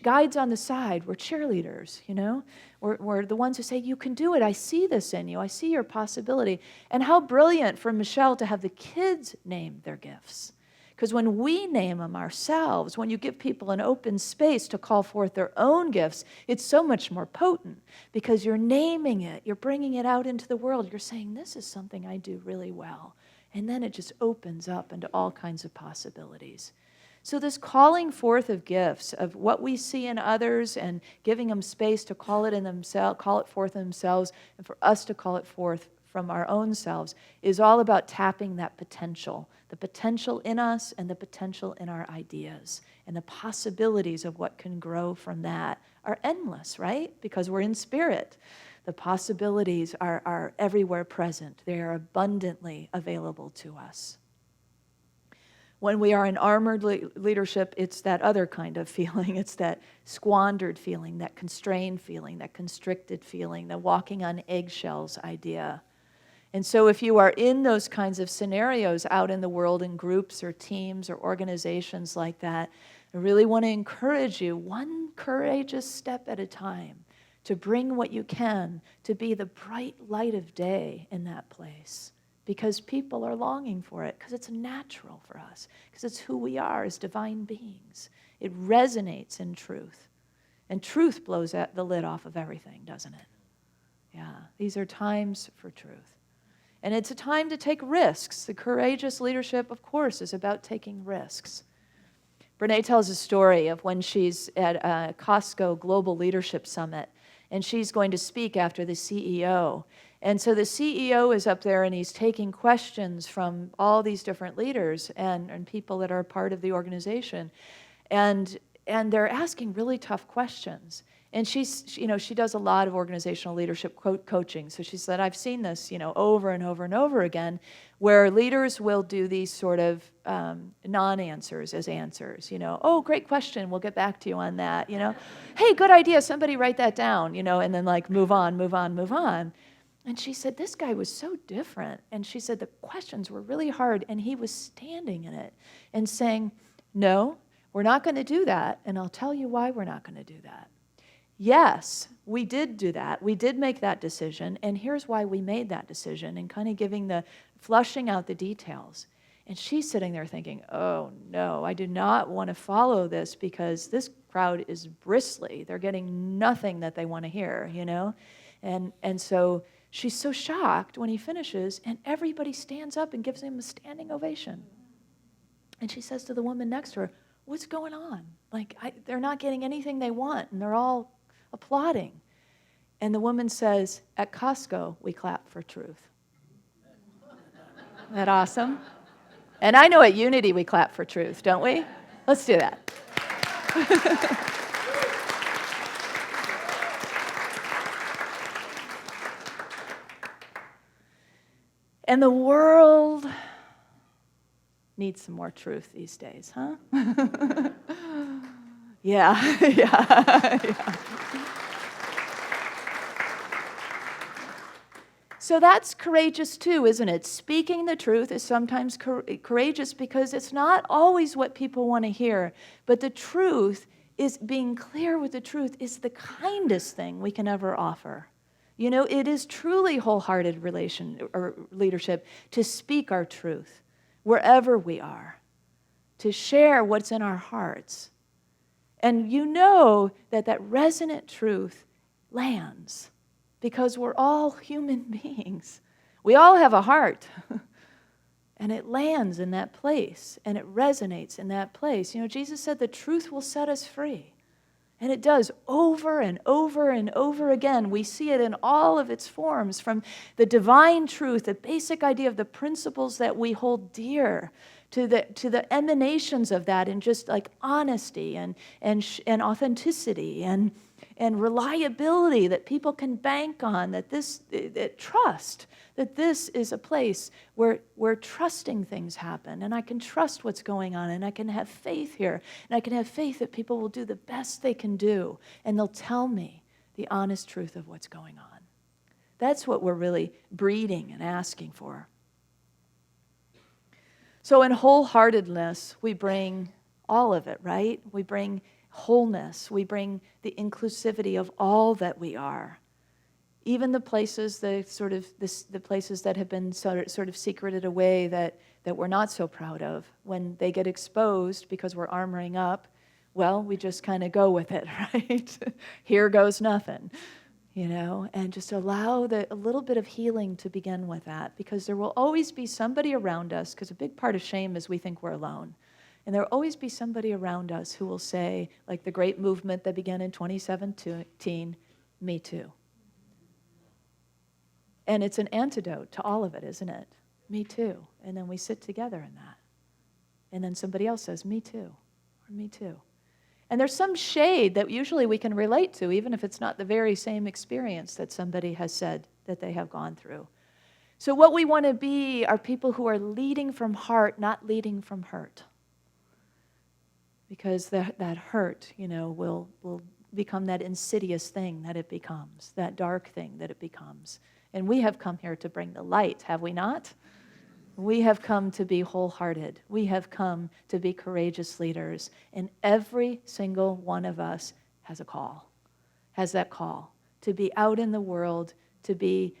guides on the side. We're cheerleaders, you know? We're the ones who say, you can do it. I see this in you. I see your possibility. And how brilliant for Michelle to have the kids name their gifts. Because when we name them ourselves, when you give people an open space to call forth their own gifts, it's so much more potent because you're naming it, you're bringing it out into the world, you're saying, this is something I do really well. And then it just opens up into all kinds of possibilities. So this calling forth of gifts, of what we see in others and giving them space to call it in themselves, call it forth in themselves, and for us to call it forth from our own selves, is all about tapping that potential, the potential in us and the potential in our ideas. And the possibilities of what can grow from that are endless, right? Because we're in Spirit. The possibilities are everywhere present. They are abundantly available to us. When we are in armored leadership, it's that other kind of feeling. It's that squandered feeling, that constrained feeling, that constricted feeling, the walking on eggshells idea. And so if you are in those kinds of scenarios out in the world in groups or teams or organizations like that, I really want to encourage you, one courageous step at a time, to bring what you can to be the bright light of day in that place. Because people are longing for it, because it's natural for us, because it's who we are as divine beings. It resonates in truth. And truth blows the lid off of everything, doesn't it? Yeah, these are times for truth. And it's a time to take risks. The courageous leadership, of course, is about taking risks. Brene tells a story of when she's at a Costco Global Leadership Summit, and she's going to speak after the CEO. And so the CEO is up there, and he's taking questions from all these different leaders and people that are part of the organization. And they're asking really tough questions. And she does a lot of organizational leadership coaching. So she said, I've seen this, over and over and over again, where leaders will do these sort of non-answers as answers. Oh, great question. We'll get back to you on that. Hey, good idea. Somebody write that down. And then move on, move on, move on. And she said, this guy was so different. And she said the questions were really hard, and he was standing in it and saying, no, we're not going to do that, and I'll tell you why we're not going to do that. Yes, we did do that. We did make that decision, and here's why we made that decision, and kind of flushing out the details. And she's sitting there thinking, oh, no, I do not want to follow this because this crowd is bristly. They're getting nothing that they want to hear, And so she's so shocked when he finishes, and everybody stands up and gives him a standing ovation. And she says to the woman next to her, what's going on? They're not getting anything they want, and they're all applauding. And the woman says, at Costco, we clap for truth. Isn't that awesome? And I know at Unity we clap for truth, don't we? Let's do that. And the world needs some more truth these days, huh? Yeah. So that's courageous too, isn't it? Speaking the truth is sometimes courageous because it's not always what people want to hear, but the truth is, being clear with the truth is the kindest thing we can ever offer. It is truly wholehearted leadership to speak our truth wherever we are, to share what's in our hearts. And that resonant truth lands because we're all human beings. We all have a heart. And it lands in that place, and it resonates in that place. Jesus said the truth will set us free. And it does over and over and over again. We see it in all of its forms, from the divine truth, the basic idea of the principles that we hold dear, to the emanations of that in just honesty and authenticity and reliability that people can bank on, that trust, that this is a place where trusting things happen, and I can trust what's going on, and I can have faith here, and I can have faith that people will do the best they can do, and they'll tell me the honest truth of what's going on. That's what we're really breeding and asking for. So in wholeheartedness, we bring all of it, right? We bring wholeness. We bring the inclusivity of all that we are. Even the places, the places that have been sort of secreted away that we're not so proud of, when they get exposed because we're armoring up, well, we just kind of go with it, right? Here goes nothing, and just allow a little bit of healing to begin with that, because there will always be somebody around us, because a big part of shame is we think we're alone. And there will always be somebody around us who will say, like the great movement that began in 2017, me too. And it's an antidote to all of it, isn't it? Me too. And then we sit together in that. And then somebody else says, me too, or me too. And there's some shade that usually we can relate to, even if it's not the very same experience that somebody has said that they have gone through. So what we want to be are people who are leading from heart, not leading from hurt. Because that hurt, will become that insidious thing that it becomes, that dark thing that it becomes. And we have come here to bring the light, have we not? We have come to be wholehearted. We have come to be courageous leaders. And every single one of us has that call to be out in the world, to be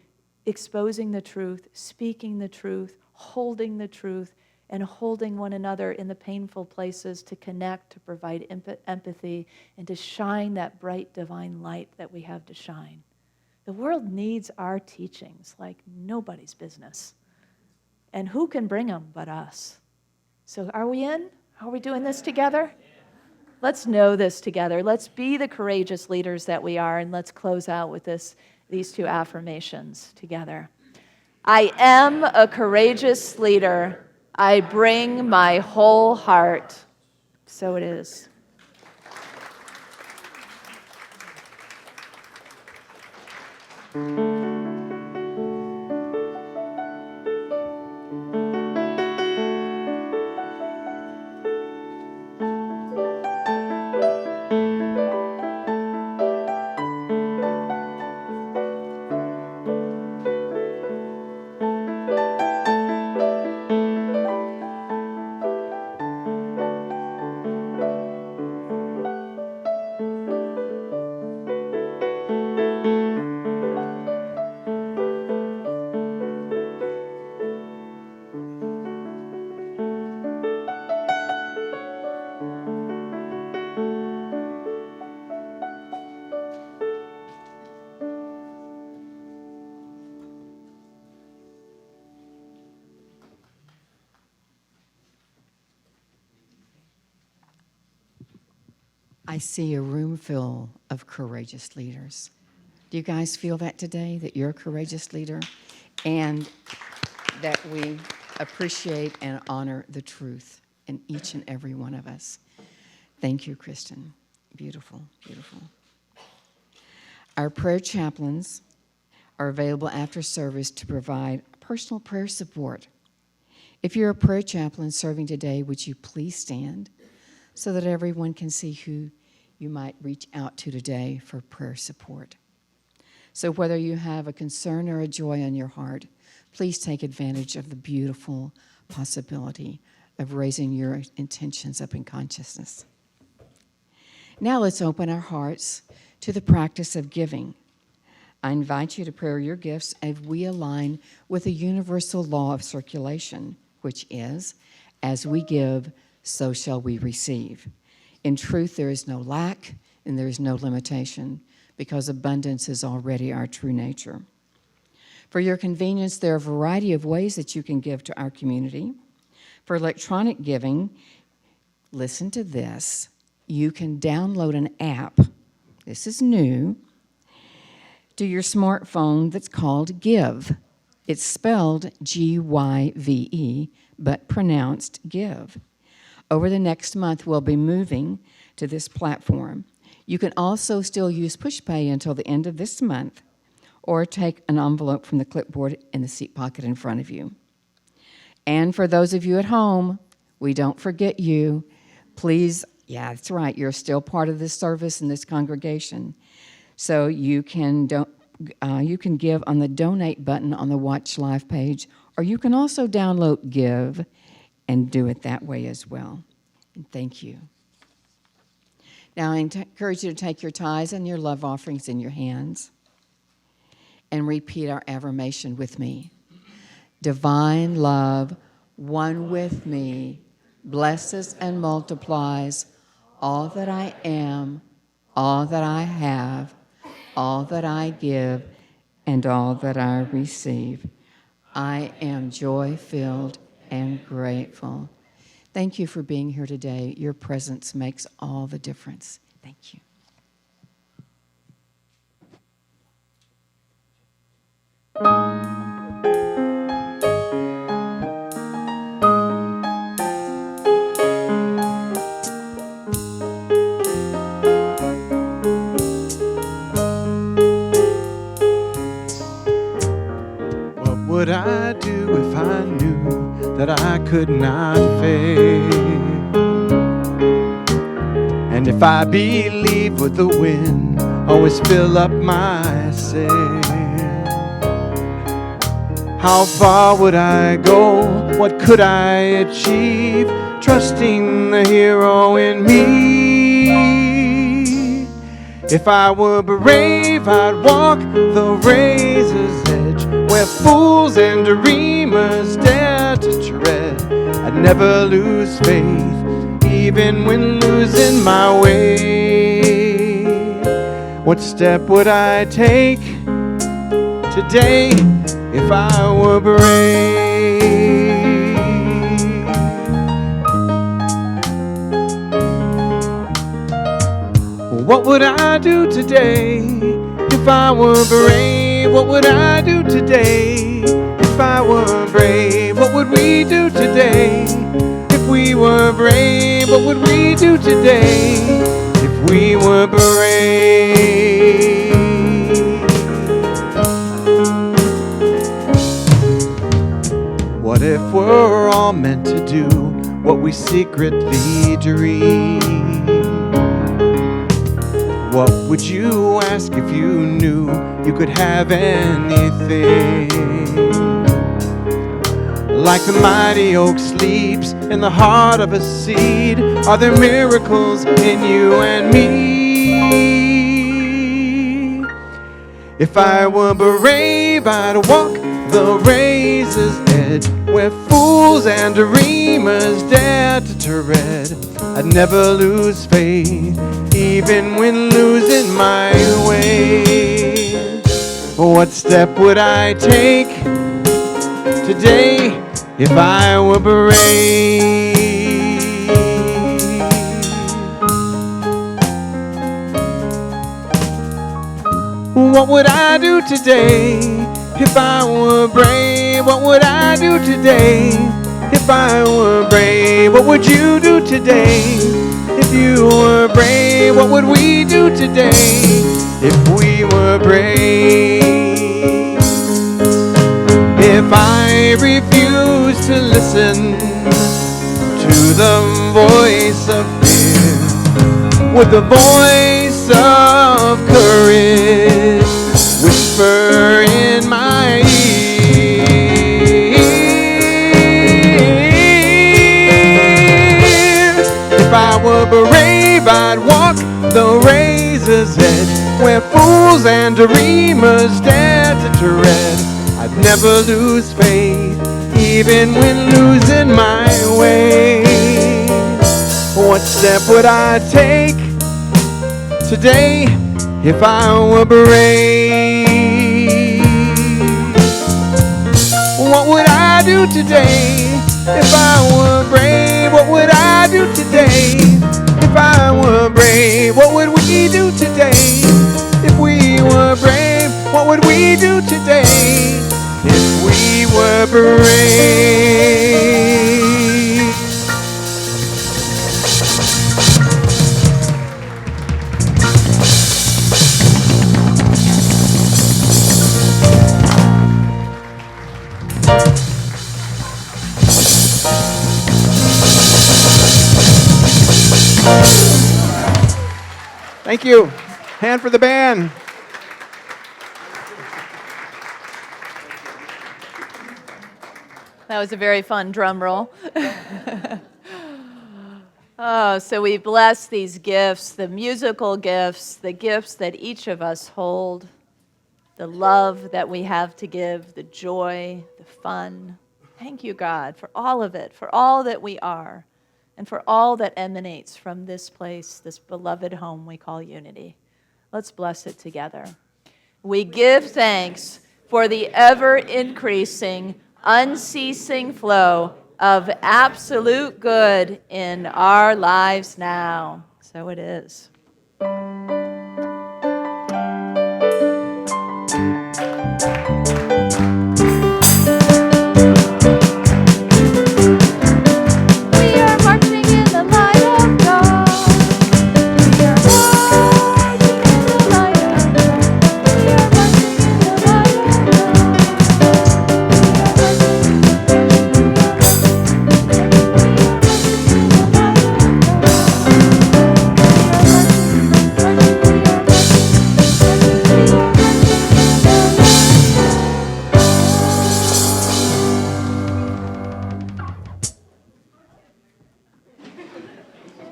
exposing the truth, speaking the truth, holding the truth, and holding one another in the painful places to connect, to provide empathy, and to shine that bright divine light that we have to shine. The world needs our teachings like nobody's business. And who can bring them but us? So are we in? Are we doing this together? Let's know this together. Let's be the courageous leaders that we are, and let's close out with these two affirmations together. I am a courageous leader. I bring my whole heart. So it is. I see a room full of courageous leaders. Do you guys feel that today, that you're a courageous leader? And that we appreciate and honor the truth in each and every one of us. Thank you, Kristen. Beautiful, beautiful. Our prayer chaplains are available after service to provide personal prayer support. If you're a prayer chaplain serving today, would you please stand so that everyone can see who you might reach out to today for prayer support. So whether you have a concern or a joy on your heart, please take advantage of the beautiful possibility of raising your intentions up in consciousness. Now let's open our hearts to the practice of giving. I invite you to pray your gifts as we align with the universal law of circulation, which is, as we give, so shall we receive. In truth, there is no lack and there is no limitation, because abundance is already our true nature. For your convenience, there are a variety of ways that you can give to our community. For electronic giving, listen to this. You can download an app, this is new, to your smartphone that's called Give. It's spelled G-Y-V-E, but pronounced Give. Over the next month, we'll be moving to this platform. You can also still use PushPay until the end of this month, or take an envelope from the clipboard in the seat pocket in front of you. And for those of you at home, we don't forget you. Please, yeah, that's right, you're still part of this service and this congregation. So you can give on the donate button on the Watch Live page, or you can also download Give and do it that way as well. And thank you. Now I encourage you to take your tithes and your love offerings in your hands and repeat our affirmation with me. Divine love, one with me, blesses and multiplies all that I am, all that I have, all that I give, and all that I receive. I am joy-filled and grateful. Thank you for being here today. Your presence makes all the difference. Thank you. What would I do if I knew that I could not fail? And if I believe would the wind always fill up my sail? How far would I go? What could I achieve? Trusting the hero in me. If I were brave, I'd walk the razor's edge, where fools and dreamers dare to tread. I'd never lose faith, even when losing my way. What step would I take today if I were brave? What would I do today if I were brave? What would I do today if I were brave? What would we do today if we were brave? What would we do today if we were brave? What if we're all meant to do what we secretly dream? What would you ask if you knew you could have anything? Like the mighty oak sleeps in the heart of a seed, are there miracles in you and me? If I were brave, I'd walk the razor's edge, where fools and dreamers dare to tread. I'd never lose faith, even when losing my way. What step would I take today if I were brave? What would I do today if I were brave? What would I do today if I were brave? What would you do today if you were brave? What would we do today if we were brave? If I refuse to listen to the voice of fear, with the voice of courage whisper in my ear, if I were brave, I'd walk the razor's edge, where fools and dreamers dare to tread. I'd never lose faith, even when losing my way. What step would I take today if I were brave? What would I do today if I were brave? What would I do today if I were brave? What would we do today if we were brave? What would we do today if we were brave? Thank you. Hand for the band. That was a very fun drum roll. Oh, so we bless these gifts, the musical gifts, the gifts that each of us hold, the love that we have to give, the joy, the fun. Thank you, God, for all of it, for all that we are, and for all that emanates from this place, this beloved home we call Unity. Let's bless it together. We give thanks for the ever-increasing, unceasing flow of absolute good in our lives now. So it is.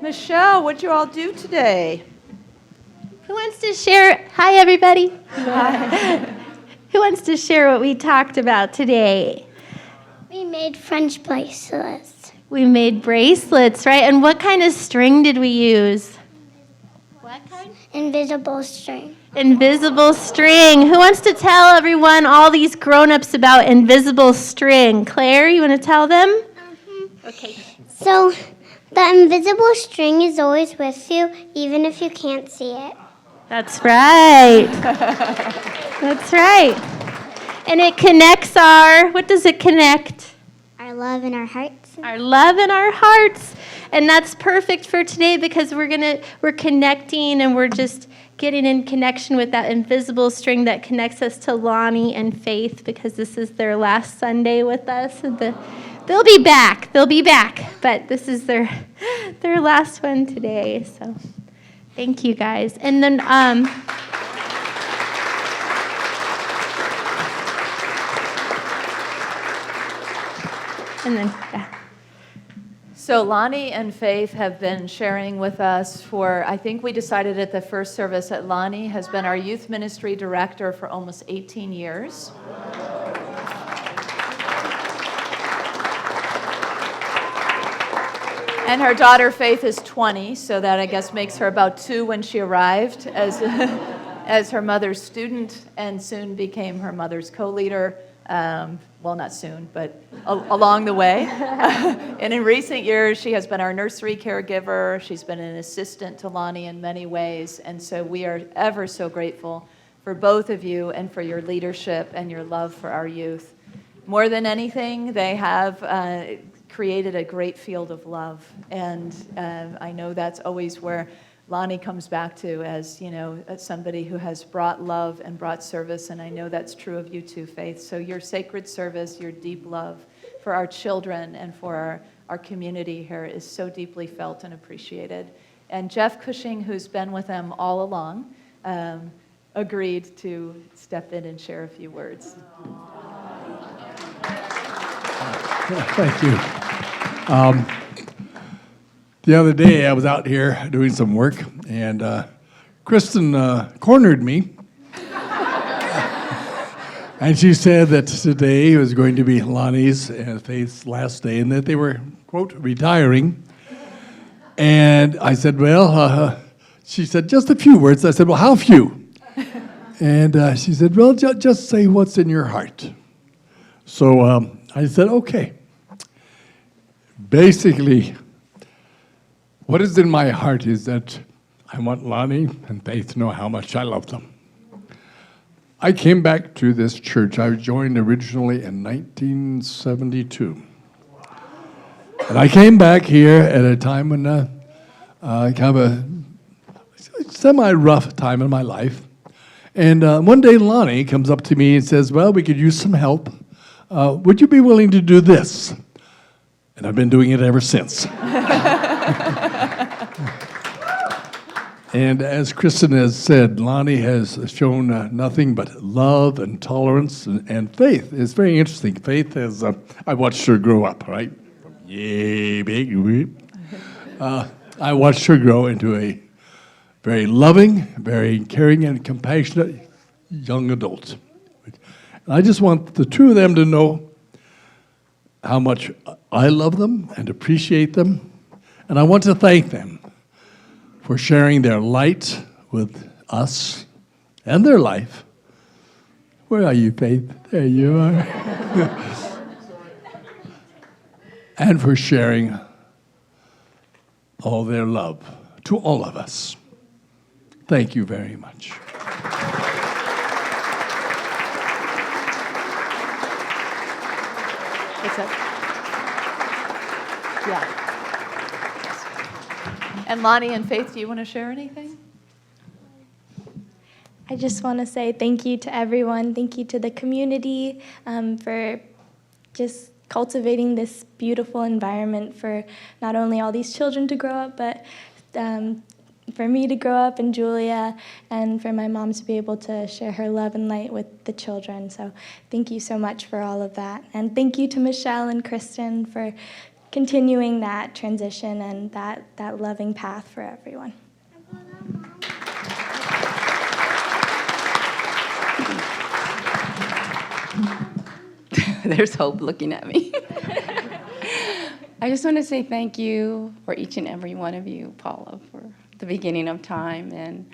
Michelle, what'd you all do today? Who wants to share? Hi, everybody. Hi. Who wants to share what we talked about today? We made French bracelets. We made bracelets, right? And what kind of string did we use? What kind? Invisible string. Invisible string. Who wants to tell everyone, all these grown-ups, about invisible string? Claire, you want to tell them? Okay. So the invisible string is always with you, even if you can't see it. That's right. That's right. And it connects what does it connect? Our love and our hearts. Our love and our hearts. And that's perfect for today because we're connecting and we're just getting in connection with that invisible string that connects us to Lonnie and Faith, because this is their last Sunday with us. They'll be back. But this is their last one today. So thank you, guys. And then yeah. So Lonnie and Faith have been sharing with us I think we decided at the first service that Lonnie has been our youth ministry director for almost 18 years. And her daughter Faith is 20, so that I guess makes her about 2 when she arrived as her mother's student and soon became her mother's co-leader. Well, not soon, but along the way. And in recent years, she has been our nursery caregiver. She's been an assistant to Lonnie in many ways. And so we are ever so grateful for both of you and for your leadership and your love for our youth. More than anything, they have created a great field of love. And I know that's always where Lonnie comes back to as somebody who has brought love and brought service, and I know that's true of you too, Faith. So your sacred service, your deep love for our children and for our community here is so deeply felt and appreciated. And Jeff Cushing, who's been with them all along, agreed to step in and share a few words. Thank you. The other day, I was out here doing some work, and Kristen cornered me. And she said that today was going to be Lonnie's and Faith's last day, and that they were, quote, retiring. And I said, well, she said, just a few words. I said, well, how few? And she said, well, just say what's in your heart. So I said, okay. Basically, what is in my heart is that I want Lonnie and Faith to know how much I love them. I came back to this church. I joined originally in 1972. And I came back here at a time when kind of a semi-rough time in my life. And one day Lonnie comes up to me and says, well, we could use some help. Would you be willing to do this? And I've been doing it ever since. And as Kristen has said, Lonnie has shown nothing but love and tolerance and faith. It's very interesting. Faith has, I watched her grow up, right? Yay, big. I watched her grow into a very loving, very caring and compassionate young adult. And I just want the two of them to know how much I love them and appreciate them. And I want to thank them for sharing their light with us and their life. Where are you, Faith? There you are. And for sharing all their love to all of us. Thank you very much. What's up? Yeah. And Lonnie and Faith, do you want to share anything? I just want to say thank you to everyone. Thank you to the community for just cultivating this beautiful environment for not only all these children to grow up, but for me to grow up and Julia, and for my mom to be able to share her love and light with the children. So thank you so much for all of that. And thank you to Michelle and Kristen for continuing that transition and that loving path for everyone. There's Hope looking at me. I just want to say thank you for each and every one of you, Paula, for the beginning of time and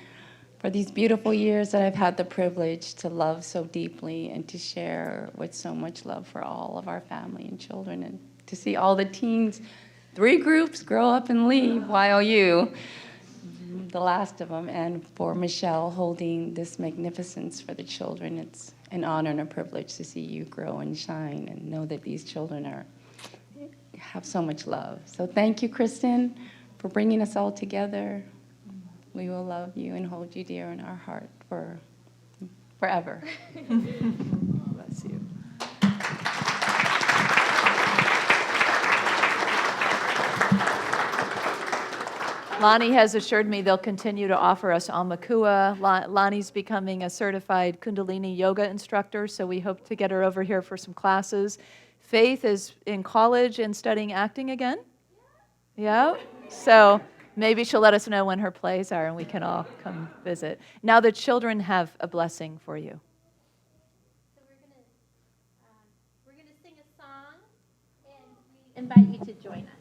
for these beautiful years that I've had the privilege to love so deeply and to share with so much love for all of our family and children, and to see all the teens, 3 groups grow up and leave YOU, the last of them, and for Michelle holding this magnificence for the children. It's an honor and a privilege to see you grow and shine and know that these children have so much love. So thank you, Kristen, for bringing us all together. We will love you and hold you dear in our heart forever. Bless you. Lonnie has assured me they'll continue to offer us Almakua. Lonnie's becoming a certified Kundalini yoga instructor, so we hope to get her over here for some classes. Faith is in college and studying acting again. Yeah? So maybe she'll let us know when her plays are and we can all come visit. Now the children have a blessing for you. So we're gonna sing a song, and we invite you to join us.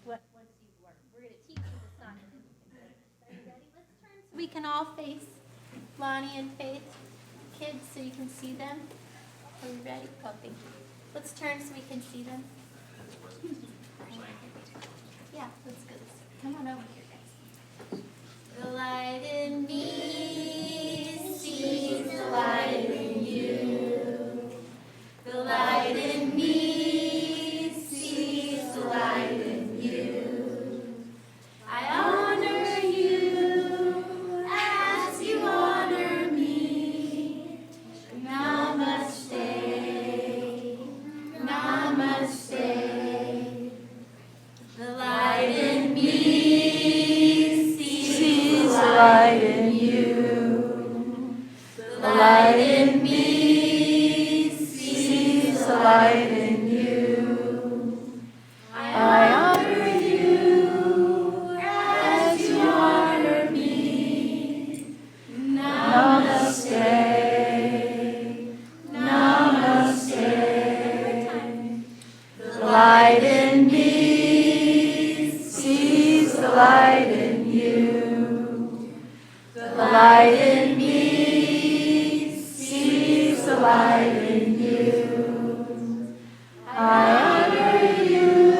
Once you've learned, we're gonna teach you the song, and then you can join us. Are you ready? Let's turn so we can all face Lonnie and Faith, kids, so you can see them. Are we ready? Oh, thank you. Let's turn so we can see them. Yeah, let's go. Come on over here, guys. The light in me sees the light in you. The light in me sees the light in you. I honor you as you honor me. Namaste. Namaste. The light in me sees the light in you. The light in me sees the light in you. I honor you as you honor me. Namaste. The light in me sees the light in you. The light in me sees the light in you. I honor you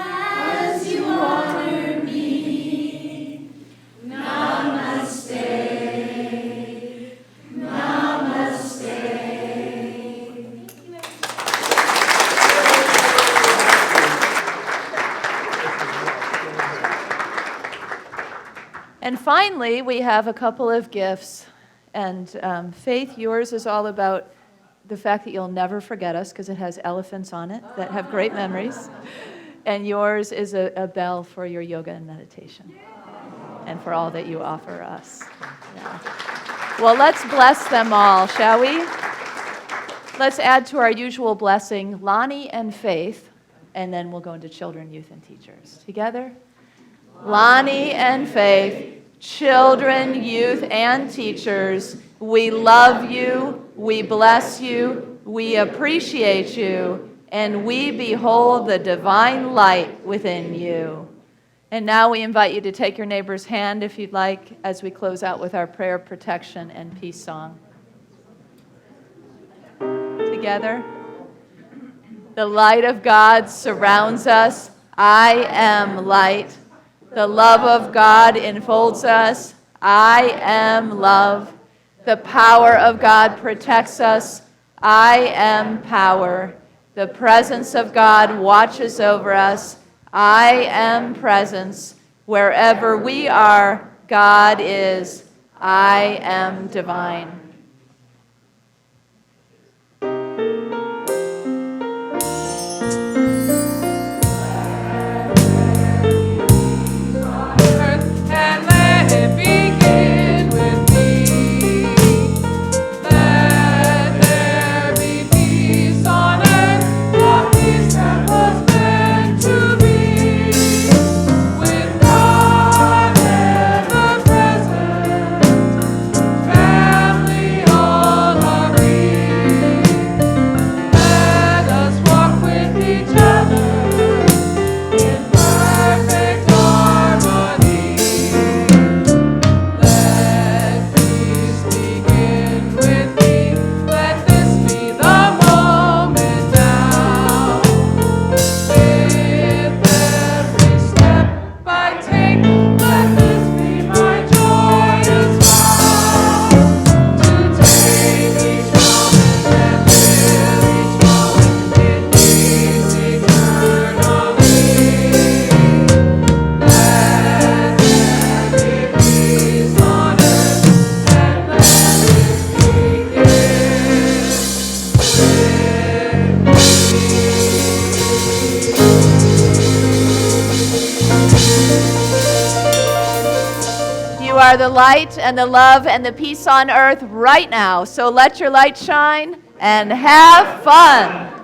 as you honor me. Namaste. Namaste. And finally, we have a couple of gifts. And Faith, yours is all about the fact that you'll never forget us because it has elephants on it that have great memories. And yours is a bell for your yoga and meditation and for all that you offer us. Yeah. Well, let's bless them all, shall we? Let's add to our usual blessing Lonnie and Faith, and then we'll go into children, youth, and teachers. Together? Lonnie and Faith, children, youth, and teachers, we love you, we bless you, we appreciate you, and we behold the divine light within you. And now we invite you to take your neighbor's hand, if you'd like, as we close out with our prayer, protection, and peace song. Together. The light of God surrounds us. I am light. The love of God enfolds us. I am love. The power of God protects us. I am power. The presence of God watches over us. I am presence. Wherever we are, God is. I am divine. Family are the light and the love and the peace on earth right now. So let your light shine and have fun.